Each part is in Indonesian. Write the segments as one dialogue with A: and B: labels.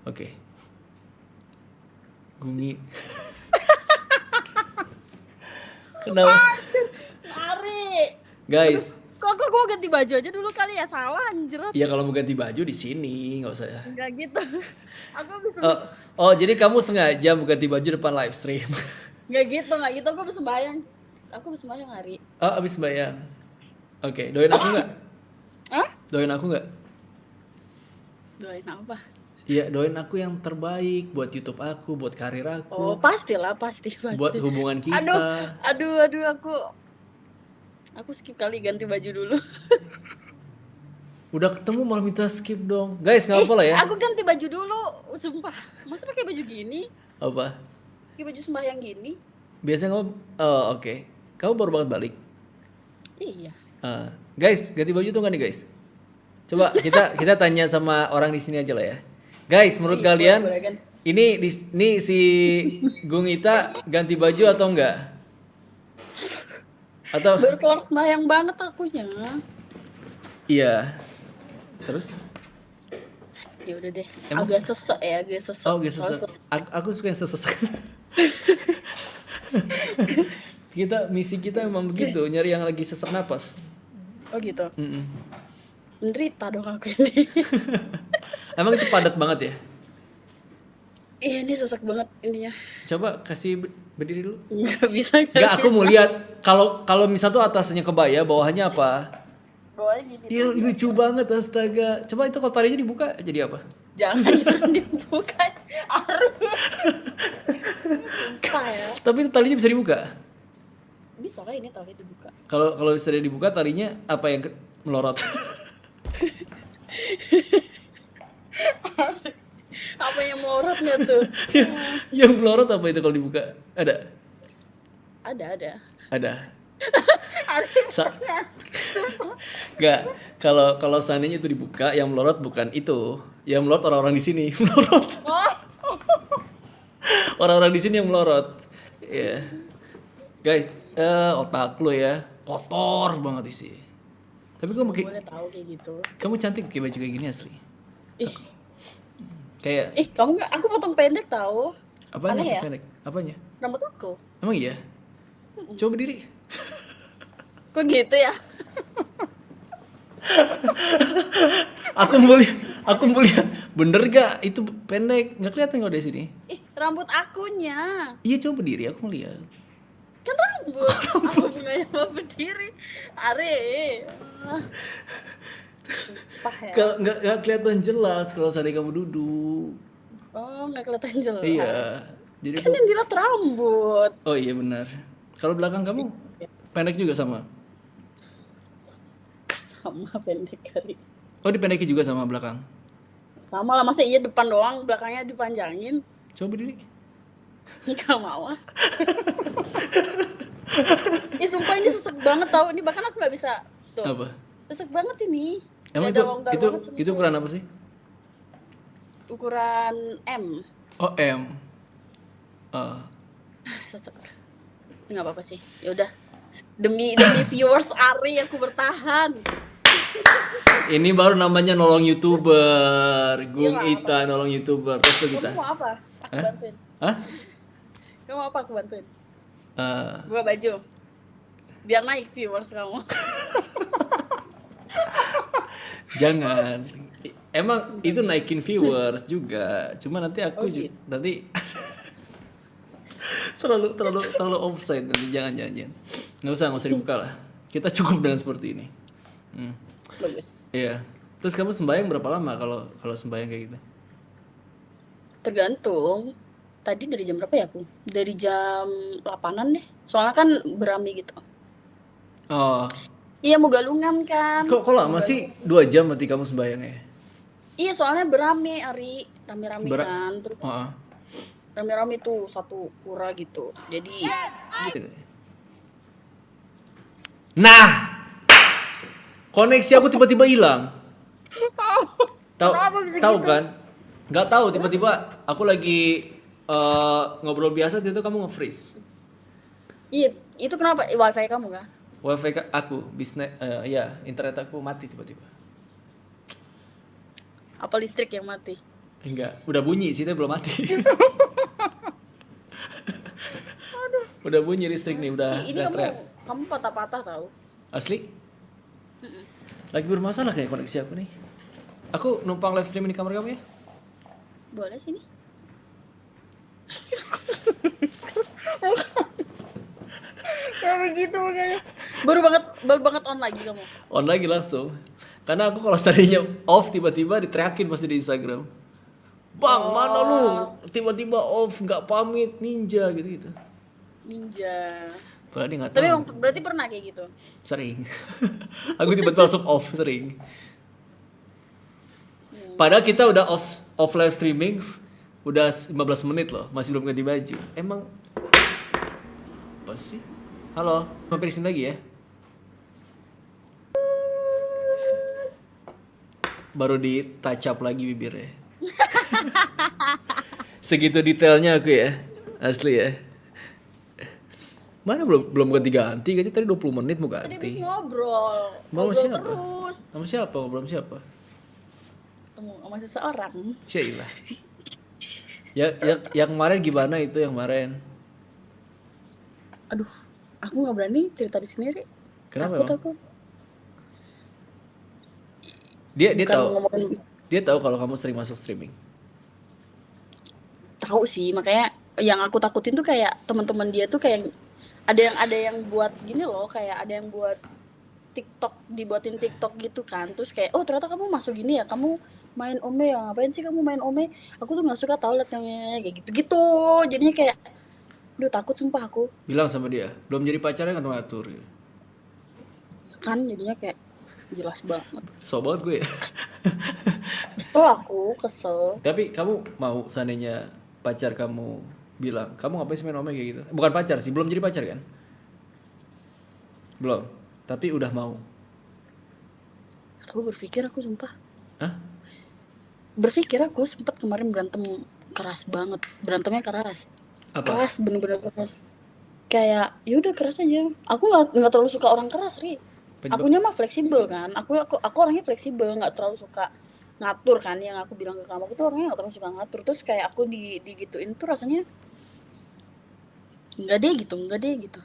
A: Oke. Gungi. Kenapa?
B: Ari.
A: Guys,
B: Kok gue ganti baju aja dulu kali ya, salah anjir.
A: ya kalau mau ganti baju di sini, nggak usah ya.
B: Enggak gitu. Aku bisa
A: Jadi kamu sengaja mau ganti baju depan live stream.
B: enggak gitu. Aku bisa bayang. Ari.
A: Oh, abis bayang. Oke, doain aku nggak?
B: Hah?
A: Doain aku nggak?
B: Doain apa?
A: Iya, doain aku yang terbaik buat YouTube aku, buat karir
B: Oh,
A: aku,
B: pastilah, pasti.
A: buat hubungan
B: Aduh,
A: kita.
B: aduh, aku skip kali ganti baju dulu.
A: Udah ketemu malah minta skip dong. Guys, nggak apa lah ya.
B: Aku ganti baju dulu, sumpah. Masa pakai baju gini?
A: Apa?
B: Pakai baju sembahyang gini?
A: Biasanya kamu, oh oke. Kamu baru banget balik.
B: Iya.
A: Guys, ganti baju tuh kan nih guys? Coba kita tanya sama orang di sini aja lah ya. Guys, menurut kalian
B: boleh ganti.
A: ini si Gungita ganti baju atau enggak? Atau
B: Baru keluar sembahyang banget akunya.
A: iya. Terus?
B: Ya udah deh.
A: Emang?
B: Agak sesek.
A: Oh, gitu.
B: Soal sesek.
A: Aku suka yang sesek. Misi kita emang begitu, nyari yang lagi sesak napas.
B: Oh gitu.
A: Mm-mm.
B: Menderita dong aku ini.
A: Emang itu padat banget ya?
B: Iya, ini sesek banget ininya.
A: Coba kasih berdiri dulu.
B: Nggak bisa.
A: Enggak, aku mau lihat kalau misal tuh atasnya kebaya, bawahnya apa?
B: Bawahnya gini.
A: Iya, lucu banget astaga. Coba itu kalau talinya dibuka jadi apa?
B: Jangan dibuka. Aduh. Sumpah ya.
A: Tapi itu talinya bisa dibuka.
B: Bisa kan ini tali dibuka.
A: Kalau bisa dibuka talinya apa yang melorot?
B: Apa yang melorot nggak tuh?
A: Yang melorot apa itu kalau dibuka? Ada.
B: Ada.
A: Enggak. Kalau seandainya itu dibuka, yang melorot bukan itu. Yang melorot orang-orang di sini. Melorot.
B: Oh.
A: Orang-orang di sini yang melorot. Iya. Guys, otak lo ya kotor banget isi. Tapi
B: Boleh tahu kayak gitu.
A: kamu cantik pakai baju kayak gini asli.
B: Ih,
A: Kayak
B: kamu nggak? Aku potong pendek tahu.
A: apanya
B: Aneh ya?
A: pendek? Apanya?
B: Rambut aku.
A: Emang iya? Coba berdiri.
B: Kok gitu ya?
A: Aku mau lihat. Bener gak itu pendek? Nggak kelihatan kalau dari sini.
B: Rambut akunya.
A: Iya, coba berdiri, aku mau lihat.
B: Kan rambut. Aku nggak mau berdiri. Are. Sumpah ya.
A: Nggak kelihatan jelas kalau seandainya kamu duduk.
B: Oh, nggak kelihatan jelas.
A: Iya. Jadi
B: Kan yang dilihat rambut.
A: oh iya benar. Kalau belakang kamu pendek juga sama.
B: Sama pendek kali.
A: Oh, dipendeki juga sama belakang.
B: Sama lah, masa iya depan doang, belakangnya dipanjangin.
A: Coba berdiri.
B: Nggak mau ah. Sumpah ini sesek banget tau. Ini bahkan aku nggak bisa. Tuh.
A: Apa?
B: Sesek banget ini.
A: Emang
B: Nggak ada longgar banget sama
A: itu ukuran apa sih?
B: Ukuran M.
A: Oh, M.
B: Sesek. Nggak apa-apa sih. Ya udah. Demi viewers Ari aku bertahan.
A: Ini baru namanya nolong YouTuber. Gung
B: Iya,
A: Ita nolong YouTuber. Terus tuh kita.
B: Kamu mau apa? Aku
A: Hah?
B: bantuin.
A: Hah?
B: Kamu mau apa aku bantuin?
A: Eh,
B: Gua baju. Biar naik viewers kamu.
A: jangan. Emang itu naikin viewers juga. Cuma nanti aku
B: gitu.
A: nanti terlalu offside nanti jangan. Nggak usah dibuka lah. Kita cukup dengan seperti ini.
B: Bagus.
A: Iya. Terus kamu sembahyang berapa lama kalau sembahyang kayak gitu?
B: Tergantung. Tadi dari jam berapa ya aku? Dari jam 8-an deh. Soalnya kan berami gitu.
A: Oh,
B: Iya, mau galungan kan.
A: kok lama sih? 2 jam berarti kamu sembahyangnya?
B: Iya, soalnya berame, Ari. Rame-rame kan. Terus
A: Oh,
B: rame-rame tuh satu pura gitu. Jadi
A: gitu. Nah, koneksi aku tiba-tiba hilang. Tahu
B: Kenapa bisa
A: tahu
B: gitu?
A: kan? Nggak tahu tiba-tiba aku lagi ngobrol biasa itu kamu nge-freeze.
B: Iya, itu kenapa? Wifi kamu kan?
A: Wifi aku bisnis ya internet aku mati tiba-tiba.
B: Apa listrik yang mati?
A: Enggak, udah bunyi sih tapi belum mati. Udah bunyi listrik nih, udah
B: Ini
A: udah
B: kamu
A: teriak.
B: kamu patah-patah tahu.
A: Asli? Lagi bermasalah kayak koneksi aku nih. Aku numpang live streaming di kamar kamu ya?
B: Boleh sini. Kayak begitu makanya. Baru banget on lagi kamu.
A: On lagi langsung. Karena aku kalau tadinya off tiba-tiba diteriakin pasti di Instagram. Bang, mana lu? Tiba-tiba off, nggak pamit, ninja gitu-gitu.
B: Ninja.
A: Padahal dia nggak
B: Tapi
A: tahu.
B: emang berarti pernah kayak gitu.
A: Sering. Aku tiba-tiba langsung off, sering. Padahal kita udah off live streaming udah 15 menit loh, masih belum ganti baju. Emang apa sih? Halo, mampir sini lagi ya. Baru di touch up lagi bibirnya. Segitu detailnya aku ya. Asli ya. Mana belum ganti-ganti, gaji tadi 20 menit mau
B: Tadi habis
A: ganti.
B: ngobrol.
A: Mau
B: Ngobrol
A: siapa?
B: terus.
A: Sama siapa? Ngobrol sama siapa?
B: Ketemu sama seseorang.
A: Cailah. Yang kemarin gimana itu yang kemarin?
B: Aduh, aku nggak berani cerita di sini, Ri.
A: Kenapa
B: Takut
A: emang?
B: aku.
A: Dia
B: Bukan
A: tahu.
B: ngomongin
A: Dia tahu kalau kamu sering masuk streaming.
B: tahu sih, makanya yang aku takutin tuh kayak teman-teman dia tuh kayak ada yang buat gini loh, kayak ada yang buat dibuatin TikTok gitu kan. Terus kayak, "Oh, ternyata kamu masuk gini ya. Kamu main Ome ya. Ngapain sih kamu main Ome? Aku tuh nggak suka tau liat kayak gitu-gitu." Jadinya kayak aduh takut sumpah aku.
A: Bilang sama dia, belum jadi pacarnya kan ngatur.
B: Kan jadinya kayak jelas banget.
A: So banget gue ya.
B: Kesel.
A: Tapi kamu mau seandainya pacar kamu bilang, kamu ngapain sih main Ome kayak gitu? Bukan pacar sih, belum jadi pacar kan? Belum. Tapi udah mau.
B: Aku berpikir aku sumpah.
A: Hah?
B: Berpikir aku sempat kemarin berantem keras banget. Berantemnya keras.
A: Apa?
B: Keras, bener-bener keras. Kayak ya udah keras aja. Aku nggak terlalu suka orang keras, Ri.
A: Penyebab-
B: Akunya mah fleksibel kan. Aku orangnya fleksibel, nggak terlalu suka ngatur kan. Yang aku bilang ke kamu, aku tuh orangnya nggak terlalu suka ngatur. Terus kayak aku digituin tuh rasanya nggak deh gitu.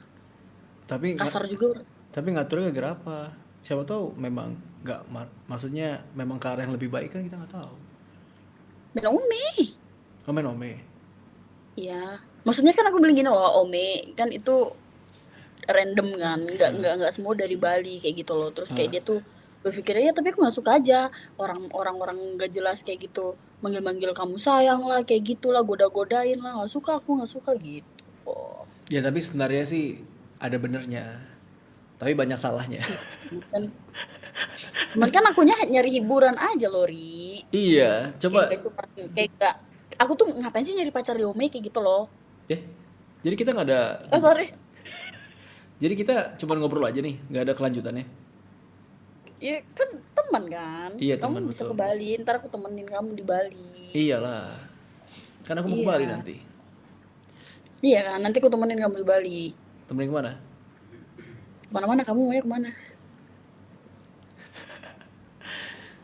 A: Tapi
B: Kasar juga.
A: tapi ngaturnya gara apa? Siapa tahu memang nggak maksudnya memang ke arah yang lebih baik kan kita nggak tahu.
B: Main Ome.
A: Oh, main Ome.
B: Iya. Maksudnya kan aku bilang gini loh, Ome kan itu random kan, nggak semua dari Bali kayak gitu loh. Terus kayak dia tuh berpikirnya ya tapi aku nggak suka aja orang nggak jelas kayak gitu manggil kamu sayang lah kayak gitulah godain lah nggak suka gitu.
A: Ya tapi sebenarnya sih ada benernya. Tapi banyak salahnya.
B: Cuman kan akunya nyari hiburan aja loh, Ri.
A: Iya, coba.
B: Kayak gak, aku tuh ngapain sih nyari pacar di Ome kayak gitu loh.
A: Jadi kita nggak ada.
B: Oh sorry.
A: Jadi kita cuma ngobrol aja nih, nggak ada kelanjutannya.
B: Ya kan teman kan.
A: Iya,
B: kamu
A: teman,
B: bisa
A: betul.
B: ke Bali, ntar aku temenin kamu di Bali.
A: Iyalah. Kan aku mau ke
B: Iya.
A: Bali nanti.
B: Iya kan, nanti aku temenin kamu di Bali.
A: Temenin kemana?
B: Kemana-mana, kamu maunya kemana?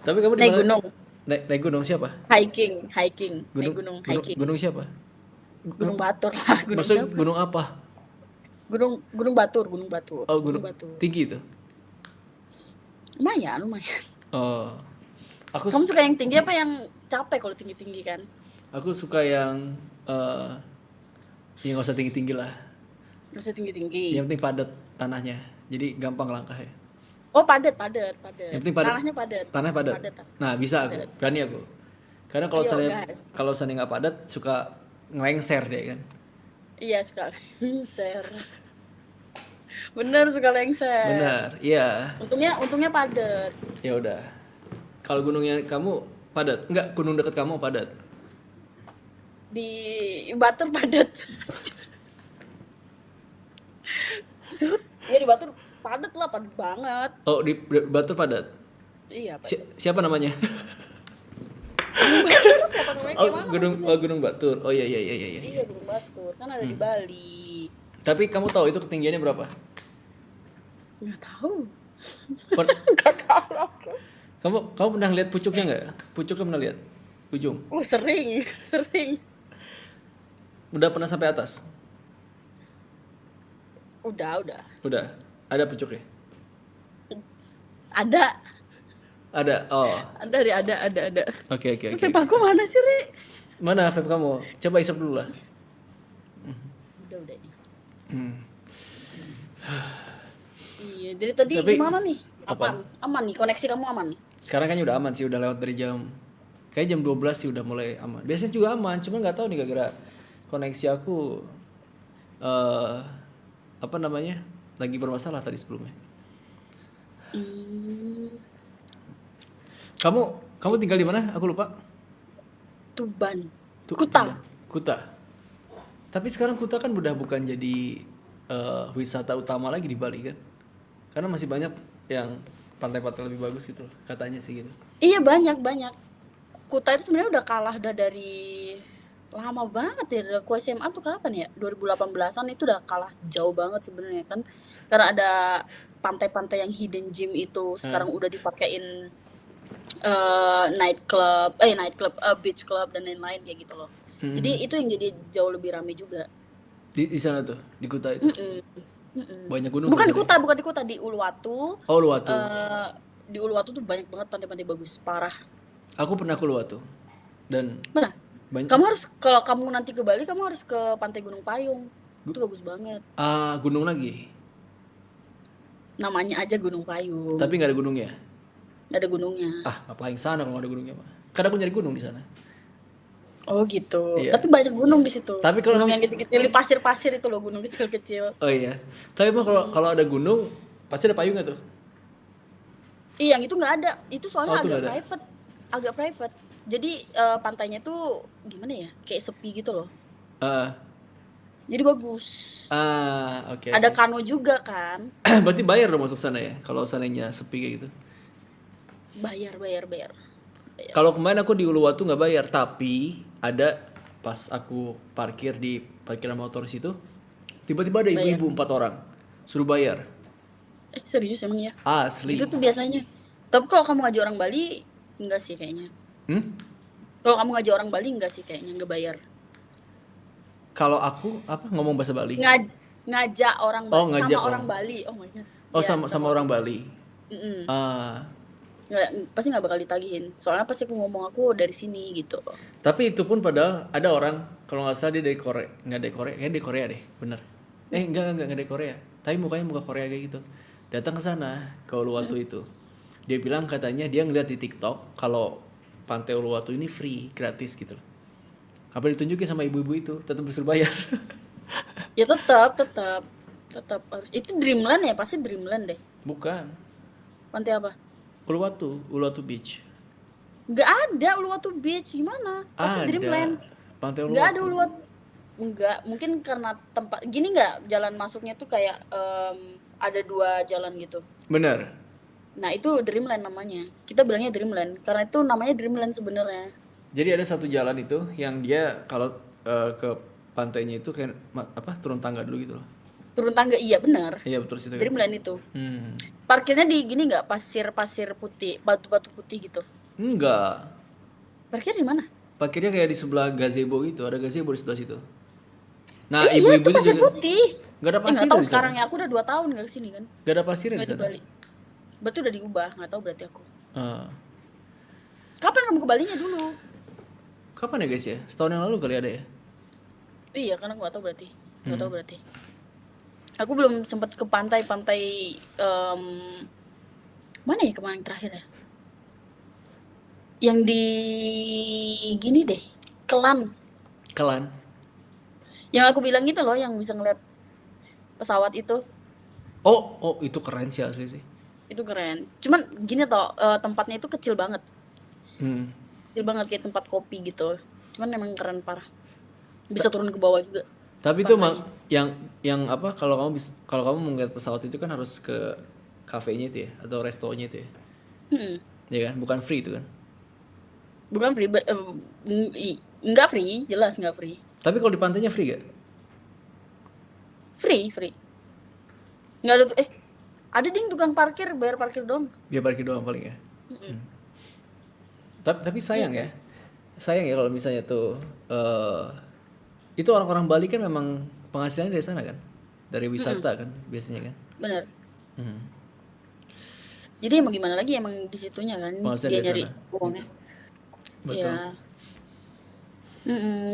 A: Tapi kamu di
B: Naik
A: mana?
B: gunung,
A: Naik gunung siapa?
B: hiking, naik gunung, hiking.
A: Gunung siapa?
B: Gunung Batur lah, gunung
A: Maksud
B: siapa?
A: gunung apa?
B: Gunung Batur.
A: Oh, gunung
B: Batur.
A: tinggi itu.
B: Lumayan.
A: Oh.
B: Kamu suka yang tinggi apa yang capek kalau tinggi-tinggi kan?
A: Aku suka yang yang nggak usah tinggi-tinggi lah.
B: Terus tinggi-tinggi.
A: Yang penting padat tanahnya. Jadi gampang langkah ya.
B: Oh, padat.
A: Yang penting padat.
B: Tanahnya padat.
A: Tanah padat. Nah, bisa aku. Berani aku. Karena kalau
B: Ayo,
A: saya
B: gas.
A: kalau saya nggak padat suka ngelengser deh kan.
B: Iya, suka lengser. Bener suka lengser.
A: Benar. Iya.
B: Untungnya padat.
A: Ya udah. Kalau gunungnya kamu padat? Enggak, gunung dekat kamu padat.
B: Di Batur padat. Iya di Batur padat lah, padat banget.
A: Oh, di Batur padat.
B: Iya padat.
A: Siapa namanya?
B: Siapa namanya
A: Oh,
B: kayak mana?
A: Gunung Batur. Oh iya.
B: Iya Gunung Batur, kan ada di Bali.
A: Tapi kamu tahu itu ketinggiannya berapa?
B: Nggak tahu.
A: Per-
B: Nggak tahu aku.
A: kamu pernah lihat pucuknya nggak? Pucuknya pernah lihat? ujung.
B: Sering, sering.
A: Udah pernah sampai atas?
B: Udah.
A: Udah. Ada pucuknya?
B: Ada.
A: Ada. Oh.
B: Ada.
A: Oke.
B: Vape aku mana sih, Ri?
A: Mana vape kamu? Coba isap dulu lah.
B: Udah nih.
A: Hmm.
B: Iya, jadi tadi
A: Tapi-
B: gimana nih?
A: Apa?
B: Aman nih, koneksi kamu aman?
A: Sekarang kan udah aman sih, udah lewat dari kayak jam 12 sih udah mulai aman. Biasanya juga aman, cuma nggak tahu nih gara-gara koneksi aku apa namanya? Lagi bermasalah tadi sebelumnya. Kamu tinggal di mana? Aku lupa.
B: Tuban.
A: Tuban. Kuta. Tapi sekarang Kuta kan udah bukan jadi wisata utama lagi di Bali kan? Karena masih banyak yang pantai-pantai lebih bagus gitu, katanya sih gitu.
B: Iya, banyak. Kuta itu sebenarnya udah kalah dari lama banget ya. Dari aku SMA tuh kapan ya? 2018-an itu udah kalah jauh banget sebenarnya kan. Karena ada pantai-pantai yang hidden gem itu sekarang udah dipakein beach club dan lain-lain kayak gitu loh. Jadi itu yang jadi jauh lebih rame juga.
A: Di sana tuh, di Kuta itu. Banyak gunung.
B: Bukan
A: tuh
B: di Kuta, di Uluwatu.
A: Oh, Uluwatu.
B: Di Uluwatu tuh banyak banget pantai-pantai bagus, parah.
A: Aku pernah ke Uluwatu. Dan
B: Mana?
A: banyak.
B: Kalau kamu nanti ke Bali, kamu harus ke Pantai Gunung Payung. Itu bagus banget.
A: Gunung lagi.
B: Namanya aja Gunung Payung.
A: Tapi nggak ada gunungnya.
B: Nggak ada gunungnya.
A: Ngapain sana kalau nggak ada gunungnya, Pak? Karena aku nyari gunung di sana.
B: Oh gitu.
A: Iya.
B: Tapi banyak gunung di situ.
A: Tapi kalau
B: gunung yang kecil-kecil, pasir-pasir itu loh, gunung kecil-kecil.
A: Oh iya. Tapi mah kalau ada gunung pasti ada payungnya tuh.
B: Iya, yang itu nggak ada. Itu soalnya
A: itu
B: agak
A: nggak ada.
B: private. Agak private. Jadi pantainya tuh gimana ya? Kayak sepi gitu loh. Jadi bagus.
A: Oke.
B: Ada kano juga kan?
A: Berarti bayar dong masuk sana ya? Kalau sananya sepi kayak gitu.
B: Bayar.
A: Kalau kemarin aku di Uluwatu nggak bayar, tapi ada pas aku parkir di parkiran motor situ, tiba-tiba ada ibu-ibu 4 orang suruh bayar.
B: Serius emang ya?
A: Asli.
B: Itu tuh biasanya. Tapi kalau kamu ngajak orang Bali, enggak sih kayaknya. Kalau kamu ngajak orang Bali, enggak sih kayaknya, enggak bayar.
A: Kalau aku ngomong bahasa Bali?
B: Ngajak orang Bali
A: ngajak
B: sama orang Bali. Oh my god.
A: Oh, sama orang Bali.
B: Pasti nggak bakal ditagihin. Soalnya pasti aku ngomong aku dari sini gitu.
A: Tapi itu pun padahal ada orang, kalau nggak salah dia dari Korea, nggak dari Korea, kayaknya dari Korea deh, bener. Enggak dari Korea. Tapi mukanya muka Korea kayak gitu. Datang ke sana ke Uluwatu itu. Dia bilang katanya dia ngeliat di TikTok kalau pantai Uluwatu ini free, gratis gitu loh. Apa ditunjukin sama ibu-ibu itu, tetap disuruh bayar.
B: Ya tetap harus. Itu Dreamland ya, pasti Dreamland deh.
A: Bukan.
B: Pantai apa?
A: Uluwatu Beach.
B: Nggak ada Uluwatu Beach, gimana? Pasti
A: Ada.
B: Dreamland.
A: Pantai Uluwatu.
B: Nggak ada Uluwatu. Enggak, mungkin karena tempat gini nggak, jalan masuknya tuh kayak ada 2 jalan gitu.
A: Bener.
B: Nah itu Dreamland namanya. Kita bilangnya Dreamland karena itu namanya Dreamland sebenarnya.
A: Jadi ada satu jalan itu yang dia kalau ke pantainya itu kayak turun tangga dulu gitu loh.
B: Turun tangga, iya benar.
A: Iya betul situ.
B: Dreamland itu.
A: Hmm.
B: Parkirnya di gini nggak, pasir putih, batu putih gitu.
A: Enggak.
B: Parkir di mana?
A: Parkirnya kayak di sebelah gazebo gitu, ada gazebo di sebelah situ. Nah,
B: Iya,
A: ibu-ibu
B: itu pasir
A: juga
B: putih.
A: nggak ada pasir
B: Nggak tahu
A: di sana.
B: sekarang ya, aku udah 2 tahun nggak kesini kan.
A: Nggak ada pasir di
B: Nggak di
A: sana.
B: Bali. Berarti udah diubah, nggak tahu berarti aku.
A: Ah.
B: Kapan kamu ke Balinya dulu?
A: Kapan ya guys ya? Setahun yang lalu kali ada ya?
B: Iya, karena aku nggak tahu berarti. Nggak tahu berarti. Aku belum sempat ke pantai mana ya kemarin terakhir ya? Yang di gini deh, Kelan. Yang aku bilang itu loh, yang bisa ngeliat pesawat itu.
A: Oh, itu keren sih asli sih.
B: Itu keren. Cuman gini toh, tempatnya itu kecil banget. Kecil banget kayak tempat kopi gitu. Cuman emang keren parah. Bisa turun ke bawah juga.
A: Tapi itu yang apa kalau kamu mau ngeliat pesawat itu kan harus ke kafenya itu ya atau restonya itu ya. Ya kan, bukan free itu kan.
B: Bukan free, enggak free, jelas enggak free.
A: Tapi kalau di pantainya free gak?
B: Free. Enggak ada ada ding tukang parkir, bayar parkir dong.
A: Dia parkir doang paling ya. Tapi sayang ya. sayang ya kalau misalnya tuh itu orang-orang Bali kan memang penghasilannya dari sana kan, dari wisata kan biasanya kan.
B: Bener.
A: Hmm.
B: Jadi emang gimana lagi, emang di situnya kan
A: Penghasilan
B: dia
A: dari
B: nyari
A: sana.
B: uangnya.
A: Betul.
B: Iya.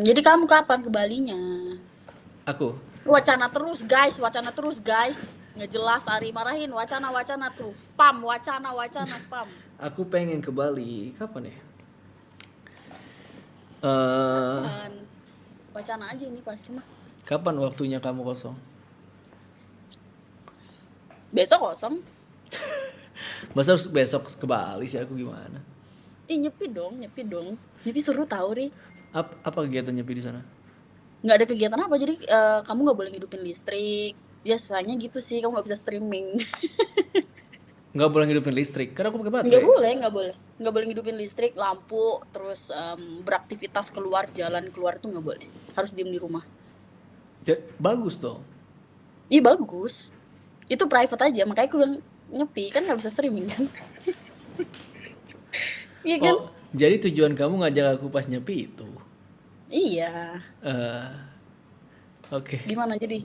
B: Jadi kamu kapan ke Balinya?
A: Aku
B: Wacana terus guys. Nggak jelas Ari marahin, wacana tuh. Spam, wacana, spam.
A: aku pengen ke Bali kapan ya? Eh
B: Kapan? Wacana aja ini pasti mah.
A: kapan waktunya kamu kosong?
B: Besok kosong.
A: Masa harus besok ke Bali sih, aku gimana?
B: Ih, nyepi dong. Nyepi seru tau, Ri.
A: Apa kegiatannya di sana?
B: Nggak ada kegiatan apa, jadi kamu nggak boleh ngidupin listrik. Biasanya gitu sih, kamu nggak bisa streaming.
A: Nggak boleh ngidupin listrik karena aku pakai
B: Nggak
A: baterai.
B: boleh, nggak boleh. Nggak boleh ngidupin listrik, lampu, terus beraktivitas keluar, jalan keluar tuh nggak boleh. Harus diem di rumah.
A: Bagus dong.
B: Ih, bagus. Itu private aja, makanya aku bilang nyepi, kan nggak bisa streaming kan. Iya kan?
A: Oh, jadi tujuan kamu ngajak aku pas nyepi itu.
B: Iya.
A: eh Oke.
B: Gimana jadi?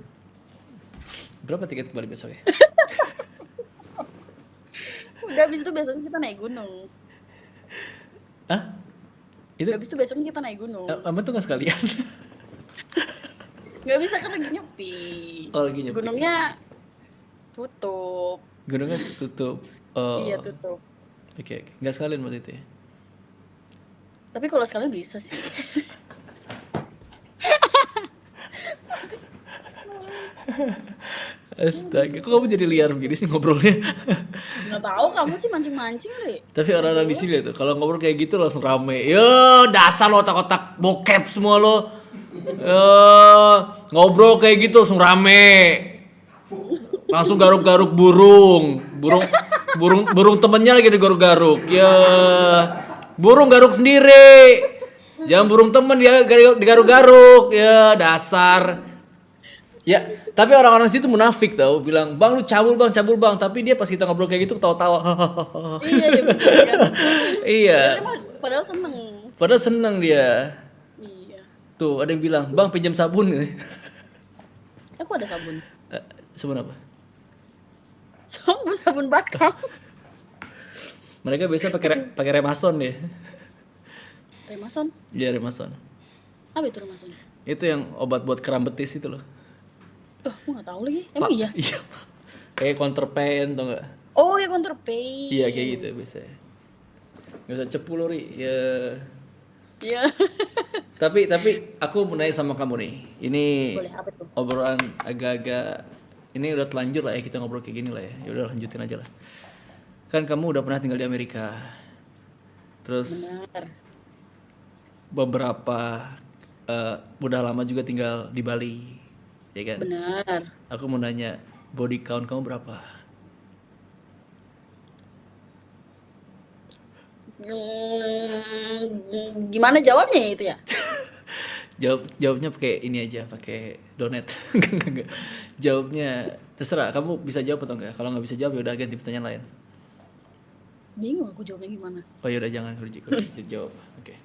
A: Berapa tiket ke Bali besok ya?
B: Udah habis itu besoknya kita naik gunung.
A: Ah, itu
B: Udah habis itu besoknya kita naik gunung.
A: apa tuh nggak sekalian?
B: Nggak bisa kan lagi nyepi.
A: Oh, lagi nyepi.
B: Gunungnya tutup.
A: Gunungnya tutup. Oh,
B: Iya, tutup.
A: oke. Nggak sekalian waktu itu ya?
B: Tapi kalau sekalian bisa sih.
A: Astaga, kok kamu jadi liar begini sih ngobrolnya?
B: Nggak tahu, kamu sih mancing-mancing deh.
A: Tapi orang-orang di sini tuh kalau ngobrol kayak gitu langsung rame. Yo, dasar lo otak-otak bokep semua lo. Ngobrol kayak gitu langsung rame. Langsung garuk-garuk burung. Burung temennya lagi digaruk-garuk. Ya. Burung garuk sendiri. Jangan burung temen dia digaruk-garuk. Ya, dasar. Ya, tapi orang-orang situ munafik tau, bilang, "Bang, lu cabul bang." Tapi dia pas kita ngobrol kayak gitu ketawa-tawa.
B: Iya, iya bener kan.
A: Iya.
B: Padahal seneng.
A: Padahal seneng dia.
B: Iya.
A: Tuh, ada yang bilang, "Bang, pinjam sabun."
B: Aku ada sabun.
A: Sabun apa?
B: Sabun batang.
A: Mereka biasa pakai Remason deh.
B: Remason?
A: Iya, Remason.
B: Apa itu Remason?
A: Itu yang obat buat kram betis itu loh.
B: Aku nggak tahu lagi. Emang iya?
A: Iya. Kayak counterpain tau gak?
B: Oh, ya counterpain.
A: Iya, kayak gitu biasanya. Gak usah cepu lo, Ri. Ya.
B: Iya.
A: Tapi aku mau nanya sama kamu nih. Ini
B: Boleh, apa tuh?
A: obrolan agak-agak ini udah telanjur lah ya, kita ngobrol kayak gini lah ya. Ya udah lanjutin aja lah. Kan kamu udah pernah tinggal di Amerika. Terus
B: Benar.
A: beberapa udah lama juga tinggal di Bali. Ya kan?
B: Benar.
A: Aku mau nanya, body count kamu berapa?
B: Gimana jawabnya ya itu ya?
A: Jawabnya pakai ini aja, pakai donat. Enggak. Jawabnya terserah, kamu bisa jawab atau enggak. Kalau nggak bisa jawab ya udah ganti pertanyaan lain.
B: Bingung aku jawabnya gimana.
A: Oh ya udah jangan jawab. Oke.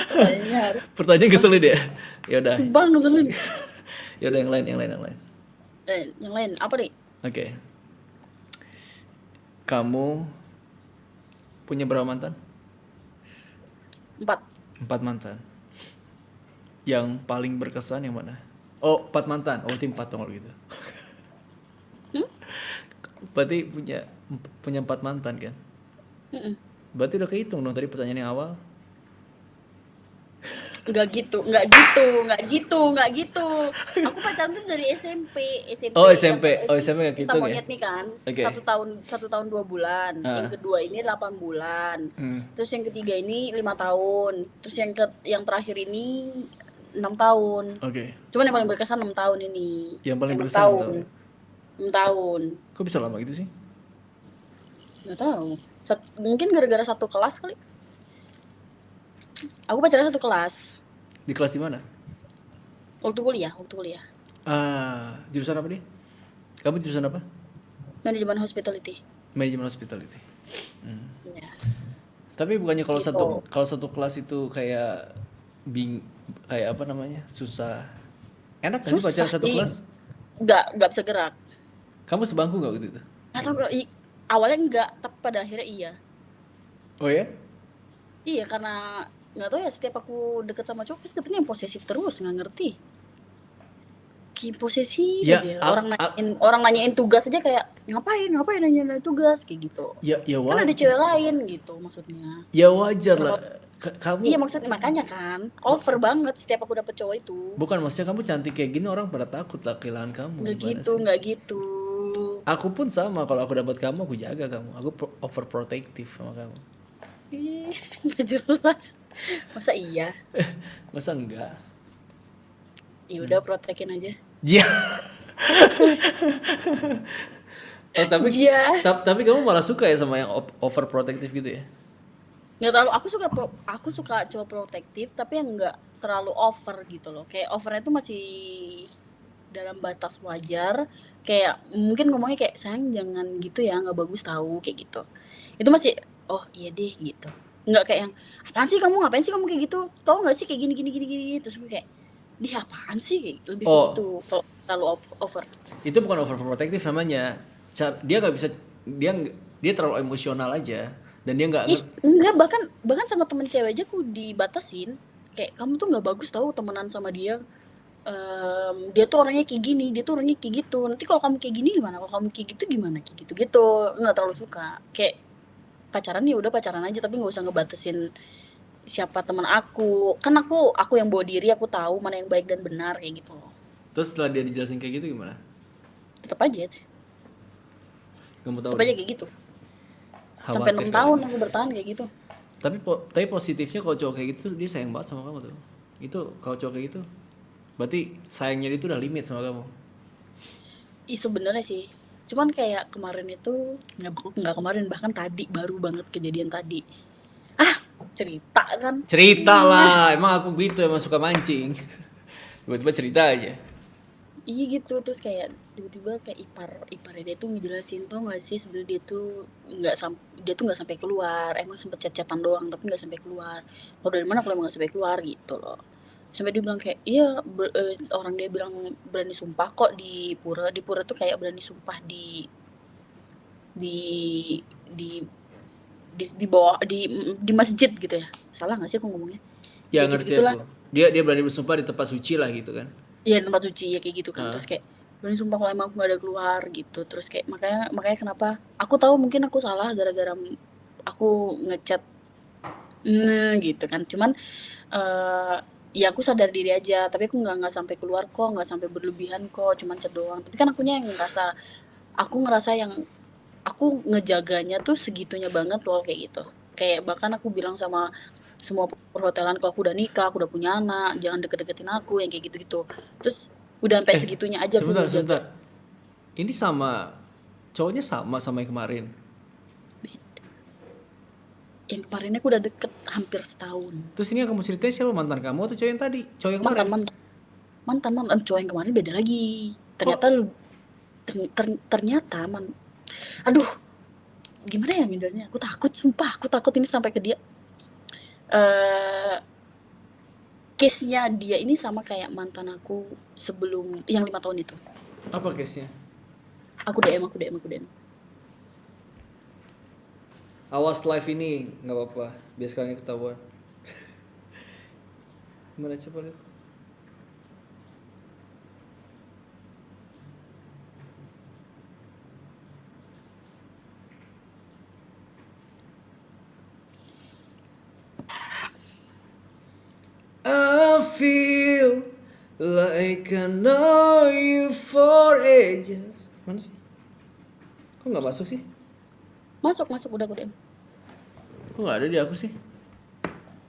B: Kayaknya harus.
A: Pertanyaan keselin ya. Ya udah.
B: Bang, ngeselin.
A: Ya udah yang lain.
B: Yang lain apa nih?
A: Oke. Kamu punya berapa mantan?
B: 4.
A: 4 mantan. Yang paling berkesan yang mana? Oh, 4 mantan. Oh, tim 4 dong kalau gitu. Berarti punya 4 mantan kan?
B: Mm-mm.
A: Berarti udah kehitung dong tadi pertanyaan yang awal.
B: Nggak gitu. Aku pacaran tuh dari SMP.
A: Oh, SMP nggak
B: Cinta
A: kehitung ya?
B: monyet nih kan.
A: Oke.
B: 1 tahun 2 bulan. Yang kedua ini 8 bulan. Terus yang ketiga ini 5 tahun. Terus yang terakhir ini 6 tahun.
A: Oke.
B: Cuman yang paling berkesan 6 tahun ini.
A: Yang paling
B: 6
A: berkesan 6 tahun.
B: 6 tahun.
A: Kok bisa lama gitu sih?
B: Nggak tahu. Mungkin gara-gara satu kelas kali. Aku pacaran satu kelas.
A: Di kelas di mana?
B: Waktu kuliah.
A: Jurusan apa nih? Kamu jurusan apa?
B: Manajemen hospitality.
A: Manajemen hospitality.
B: Ya,
A: Tapi bukannya kalau
B: gitu.
A: satu kelas itu kayak bing kayak apa namanya? Susah. Enak gak sih pacaran
B: Susah
A: satu
B: sih,
A: kelas?
B: nggak bisa gerak.
A: Kamu sebangku gak waktu itu?
B: Atau awalnya enggak, tapi pada akhirnya iya.
A: Oh ya?
B: Iya, karena nggak tahu ya, setiap aku deket sama cowok pasti dapetnya yang posesif terus, nggak ngerti. Posesif
A: Ya,
B: aja. Orang nanyain tugas aja kayak ngapain ngapain nanyain tugas kayak gitu.
A: ya
B: Kan ada cewek lain gitu maksudnya.
A: ya wajar lah.
B: Kenapa?
A: Kamu
B: Iya maksudnya makanya kan over banget setiap aku dapet cowok itu.
A: bukan maksudnya kamu cantik kayak gini orang pada takut lah kehilangan kamu
B: Nggak
A: gimana
B: gitu,
A: sih?
B: nggak gitu.
A: Aku pun sama kalau aku dapat kamu aku jaga kamu. Aku overprotective sama kamu.
B: Ih, nggak jelas. Masa iya?
A: Masa enggak?
B: Ya udah protekin aja.
A: Iya. Oh,
B: Iya.
A: tapi kamu malah suka ya sama yang overprotective gitu ya?
B: Nggak terlalu, aku suka cowok protektif tapi yang nggak terlalu over gitu loh, kayak overnya tuh masih dalam batas wajar, kayak mungkin ngomongnya kayak sayang jangan gitu ya nggak bagus tahu kayak gitu, itu masih oh iya deh gitu, nggak kayak yang ngapain sih kamu kayak gitu, tau nggak sih kayak gini gini gini gini, terus gue kayak di apaan sih, kayak lebih ke
A: Oh,
B: gitu kalau terlalu over.
A: itu bukan overprotective namanya. Dia nggak bisa dia terlalu emosional aja dan dia nggak
B: Ih, enggak, bahkan bahkan sama temen cewek aja aku dibatasin. Kayak kamu tuh nggak bagus tahu temenan sama dia. Dia tuh orangnya kayak gini, dia tuh orangnya kayak gitu. Nanti kalau kamu kayak gini gimana? Kalau kamu kayak gitu gimana? Kayak gitu-gitu. Nggak terlalu suka. Kayak pacaran ya udah pacaran aja tapi nggak usah ngebatasin siapa teman aku. Kan aku yang bawa diri, aku tahu mana yang baik dan benar kayak gitu loh.
A: terus setelah dia dijelasin kayak gitu gimana?
B: Tetap aja sih.
A: Kamu tahu
B: Tetap
A: deh.
B: aja kayak gitu. Sampai
A: Khawatir
B: 6
A: kali.
B: tahun aku bertahan kayak gitu.
A: Tapi positifnya kalau cowok kayak gitu dia sayang banget sama kamu tuh. Itu kalau cowok kayak gitu berarti sayangnya dia tuh udah limit sama kamu.
B: Sebenarnya sih. Cuman kayak kemarin itu nggak kemarin, bahkan tadi baru banget kejadian tadi. Ah, cerita kan.
A: Cerita lah, emang aku gitu emang suka mancing. Tiba-tiba cerita aja.
B: Iya gitu, terus kayak tiba-tiba kayak iparnya dia tuh ngejelasin, tau gak sih sebenarnya dia tuh nggak sampai keluar, emang sempet chat-chatan doang tapi nggak sampai keluar. Kalau dari mana kalau emang nggak sampai keluar gitu loh. Sampai dia bilang kayak iya, orang dia bilang berani sumpah kok di pura tuh kayak berani sumpah di di di bawah di masjid gitu ya. Salah nggak sih aku ngomongnya?
A: Ya
B: Ya
A: ngerti
B: gitu-gitulah.
A: aku. Dia berani bersumpah di tempat suci lah gitu kan.
B: Iya tempat suci ya kayak gitu kan,
A: Heeh.
B: terus kayak berani sumpah kalau emang aku nggak ada keluar gitu, terus kayak makanya makanya kenapa aku tahu mungkin aku salah gara-gara aku ngechat gitu kan, cuman eh ya aku sadar diri aja tapi aku nggak sampai keluar kok, nggak sampai berlebihan kok, cuman chat doang, tapi kan akunya yang ngerasa, aku ngerasa yang aku ngejaganya tuh segitunya banget loh kayak gitu, kayak bahkan aku bilang sama semua perhotelan kalau aku udah nikah, aku udah punya anak, jangan deket-deketin aku yang kayak gitu-gitu. Terus udah sampai
A: Eh,
B: segitunya aja aku
A: sebentar,
B: ngejaga.
A: sebentar. Ini sama cowoknya sama yang kemarin.
B: Yang kemarin aku udah deket hampir setahun.
A: Terus ini yang kamu ceritain siapa, mantan kamu atau cowok yang tadi? Cowok yang
B: Mantan
A: kemarin?
B: mantan mantan mantan cowok yang kemarin beda lagi.
A: Kok
B: Ternyata ternyata aduh, gimana ya ngejelasinnya? Aku takut, sumpah, aku takut ini sampai ke dia. Eh case-nya dia ini sama kayak mantan aku sebelum yang 5 tahun itu.
A: apa case-nya?
B: Aku DM.
A: Awas live ini nggak apa-apa, biar sekalian ketahuan. Gimana coba lihat? I feel like I know you for ages. Mana sih? Kok nggak masuk sih?
B: Masuk udah aku DM.
A: Kok nggak ada di aku sih?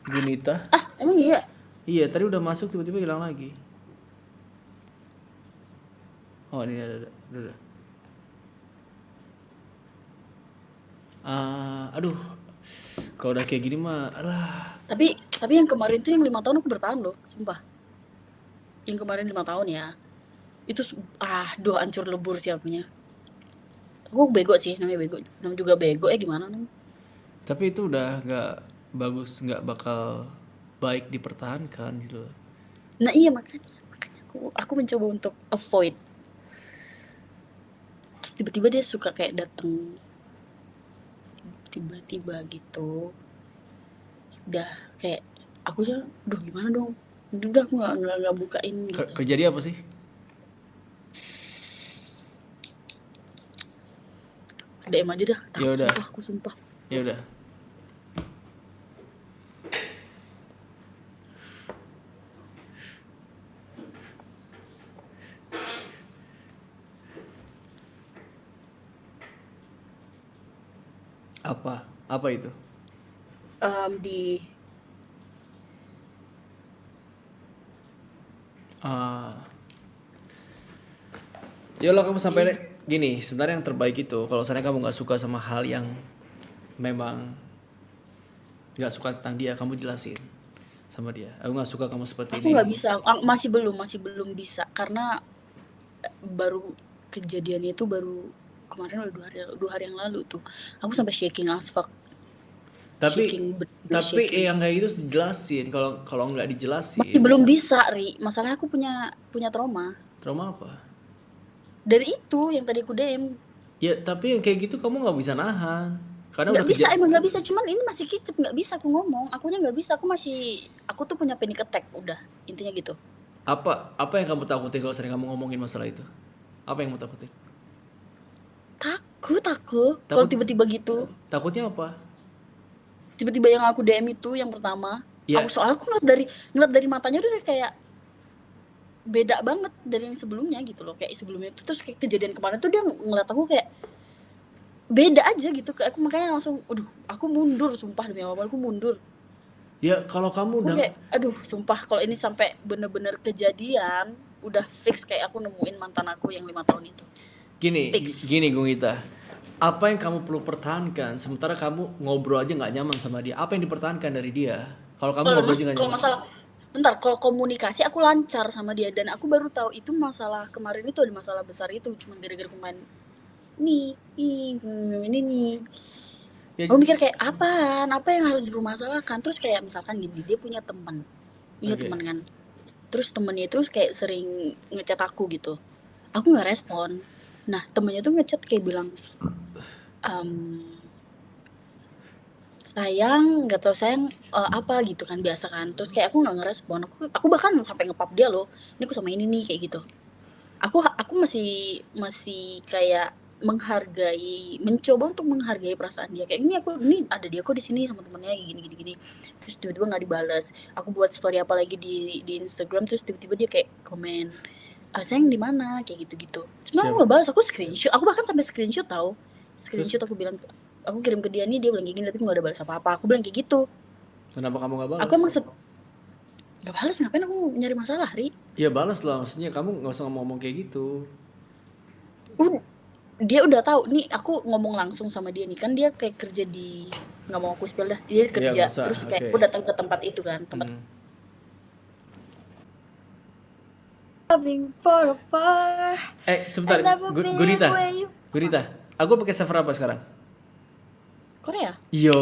A: Junita.
B: Ah, emang iya?
A: Iya, tadi udah masuk tiba-tiba hilang lagi. Oh, ini ada. Udah. Aduh. Kalau udah kayak gini mah, alah.
B: Tapi yang kemarin tuh yang 5 tahun aku bertahan loh, sumpah. Yang kemarin 5 tahun ya. Itu aduh hancur lebur sih akunya. Aku bego sih, namanya bego. Namanya juga bego gimana namanya?
A: Tapi itu udah nggak bagus, nggak bakal baik dipertahankan gitu.
B: Nah iya makanya aku mencoba untuk avoid. Terus tiba-tiba dia suka kayak dateng tiba-tiba gitu. Udah kayak aku aja, duh gimana dong? Udah aku nggak bukain gitu.
A: Kerja dia apa sih?
B: DM aja dah,
A: Ya
B: takut
A: udah,
B: sumpah, aku sumpah.
A: ya udah. Apa? Apa itu?
B: Di
A: Ah, Yolah kamu sampai gini. Sebenarnya yang terbaik itu kalau misalnya kamu nggak suka sama hal yang memang nggak suka tentang dia, kamu jelasin sama dia. Aku nggak suka kamu seperti
B: aku
A: ini.
B: nggak bisa, masih belum bisa karena baru kejadian itu baru kemarin udah 2 hari yang lalu tuh. Aku sampai shaking as fuck,
A: Tapi
B: shaking bener
A: tapi
B: shaking.
A: yang kayak gitu dijelasin. Kalau kalau nggak
B: Masih
A: dijelasin,
B: belum bisa, Ri. Masalahnya aku punya trauma.
A: trauma apa?
B: Dari itu yang tadi aku DM.
A: Ya tapi yang kayak gitu kamu nggak bisa nahan. Karena
B: Nggak
A: udah
B: bisa, emang nggak bisa. Cuman ini masih kicep, nggak bisa aku ngomong. Akunya nggak bisa. Aku tuh punya panic attack. Udah, intinya gitu.
A: apa yang kamu takutin kalau sering kamu ngomongin masalah itu? Apa yang kamu takutin?
B: Takut aku. Kalau
A: Takut
B: tiba-tiba gitu.
A: takutnya apa?
B: Tiba-tiba yang aku DM itu yang pertama.
A: Ya,
B: Soalnya aku ngeliat dari matanya udah kayak beda banget dari yang sebelumnya gitu loh. Kayak sebelumnya itu terus kayak kejadian kemarin tuh dia ngeliat aku kayak beda aja gitu. Kayak aku makanya langsung, aduh, aku mundur sumpah demi Allah, aku mundur.
A: ya kalau kamu
B: Aku
A: udah
B: kayak, aduh, sumpah kalau ini sampai bener-bener kejadian, udah fix kayak aku nemuin mantan aku yang 5 tahun itu. Fix.
A: gini Gungita. Apa yang kamu perlu pertahankan sementara kamu ngobrol aja nggak nyaman sama dia? Apa yang dipertahankan dari dia? Kalau kamu ngobrol aja nggak
B: Kalau
A: nyaman.
B: masalah, bentar, kalau komunikasi aku lancar sama dia dan aku baru tahu itu masalah kemarin itu ada masalah besar itu cuma gara-gara pemain ini nih.
A: Ya,
B: Aku mikir kayak apaan, apa yang harus dipermasalahkan? Terus kayak misalkan gini, dia punya
A: oke.
B: teman kan. Terus temennya itu kayak sering ngechat aku gitu. Aku nggak respon. Nah temennya tuh ngechat kayak bilang, Mmm, "Sayang," nggak tahu sayang, apa gitu kan, biasa kan. Terus kayak aku nggak ngerespon, aku bahkan sampai nge-pub dia loh, "Ini aku sama ini nih," kayak gitu. Aku masih masih kayak mencoba untuk menghargai perasaan dia, kayak, "Ini ada dia kok di sini sama temennya gini gini gini." Terus tiba-tiba nggak dibales. Aku buat story apa lagi di Instagram, terus tiba-tiba dia kayak komen, "Sayang di mana?" Kayak gitu-gitu. Cuma aku
A: Siap.
B: nggak balas, aku bahkan sampai screenshot tahu.
A: Terus
B: Screenshot aku kirim ke dia nih, dia bilang kayak gini tapi nggak ada balas apa-apa. Aku bilang kayak gitu.
A: kenapa kamu nggak
B: Aku
A: balas?
B: emang nggak balas, ngapain aku nyari masalah, Ri?
A: Ya balas lah, maksudnya kamu nggak usah ngomong kayak gitu.
B: Uh, dia udah tahu nih aku ngomong langsung sama dia nih kan dia kayak kerja di, nggak mau aku spill dah, dia
A: Ya nggak
B: kerja
A: usah,
B: terus kayak
A: oke.
B: aku datang ke tempat itu kan, tempat
A: Hmm.
B: loving for far
A: Sebentar,
B: and never been
A: Gurita,
B: where you
A: Gurita. Aku pakai server apa sekarang?
B: Korea.
A: Yo,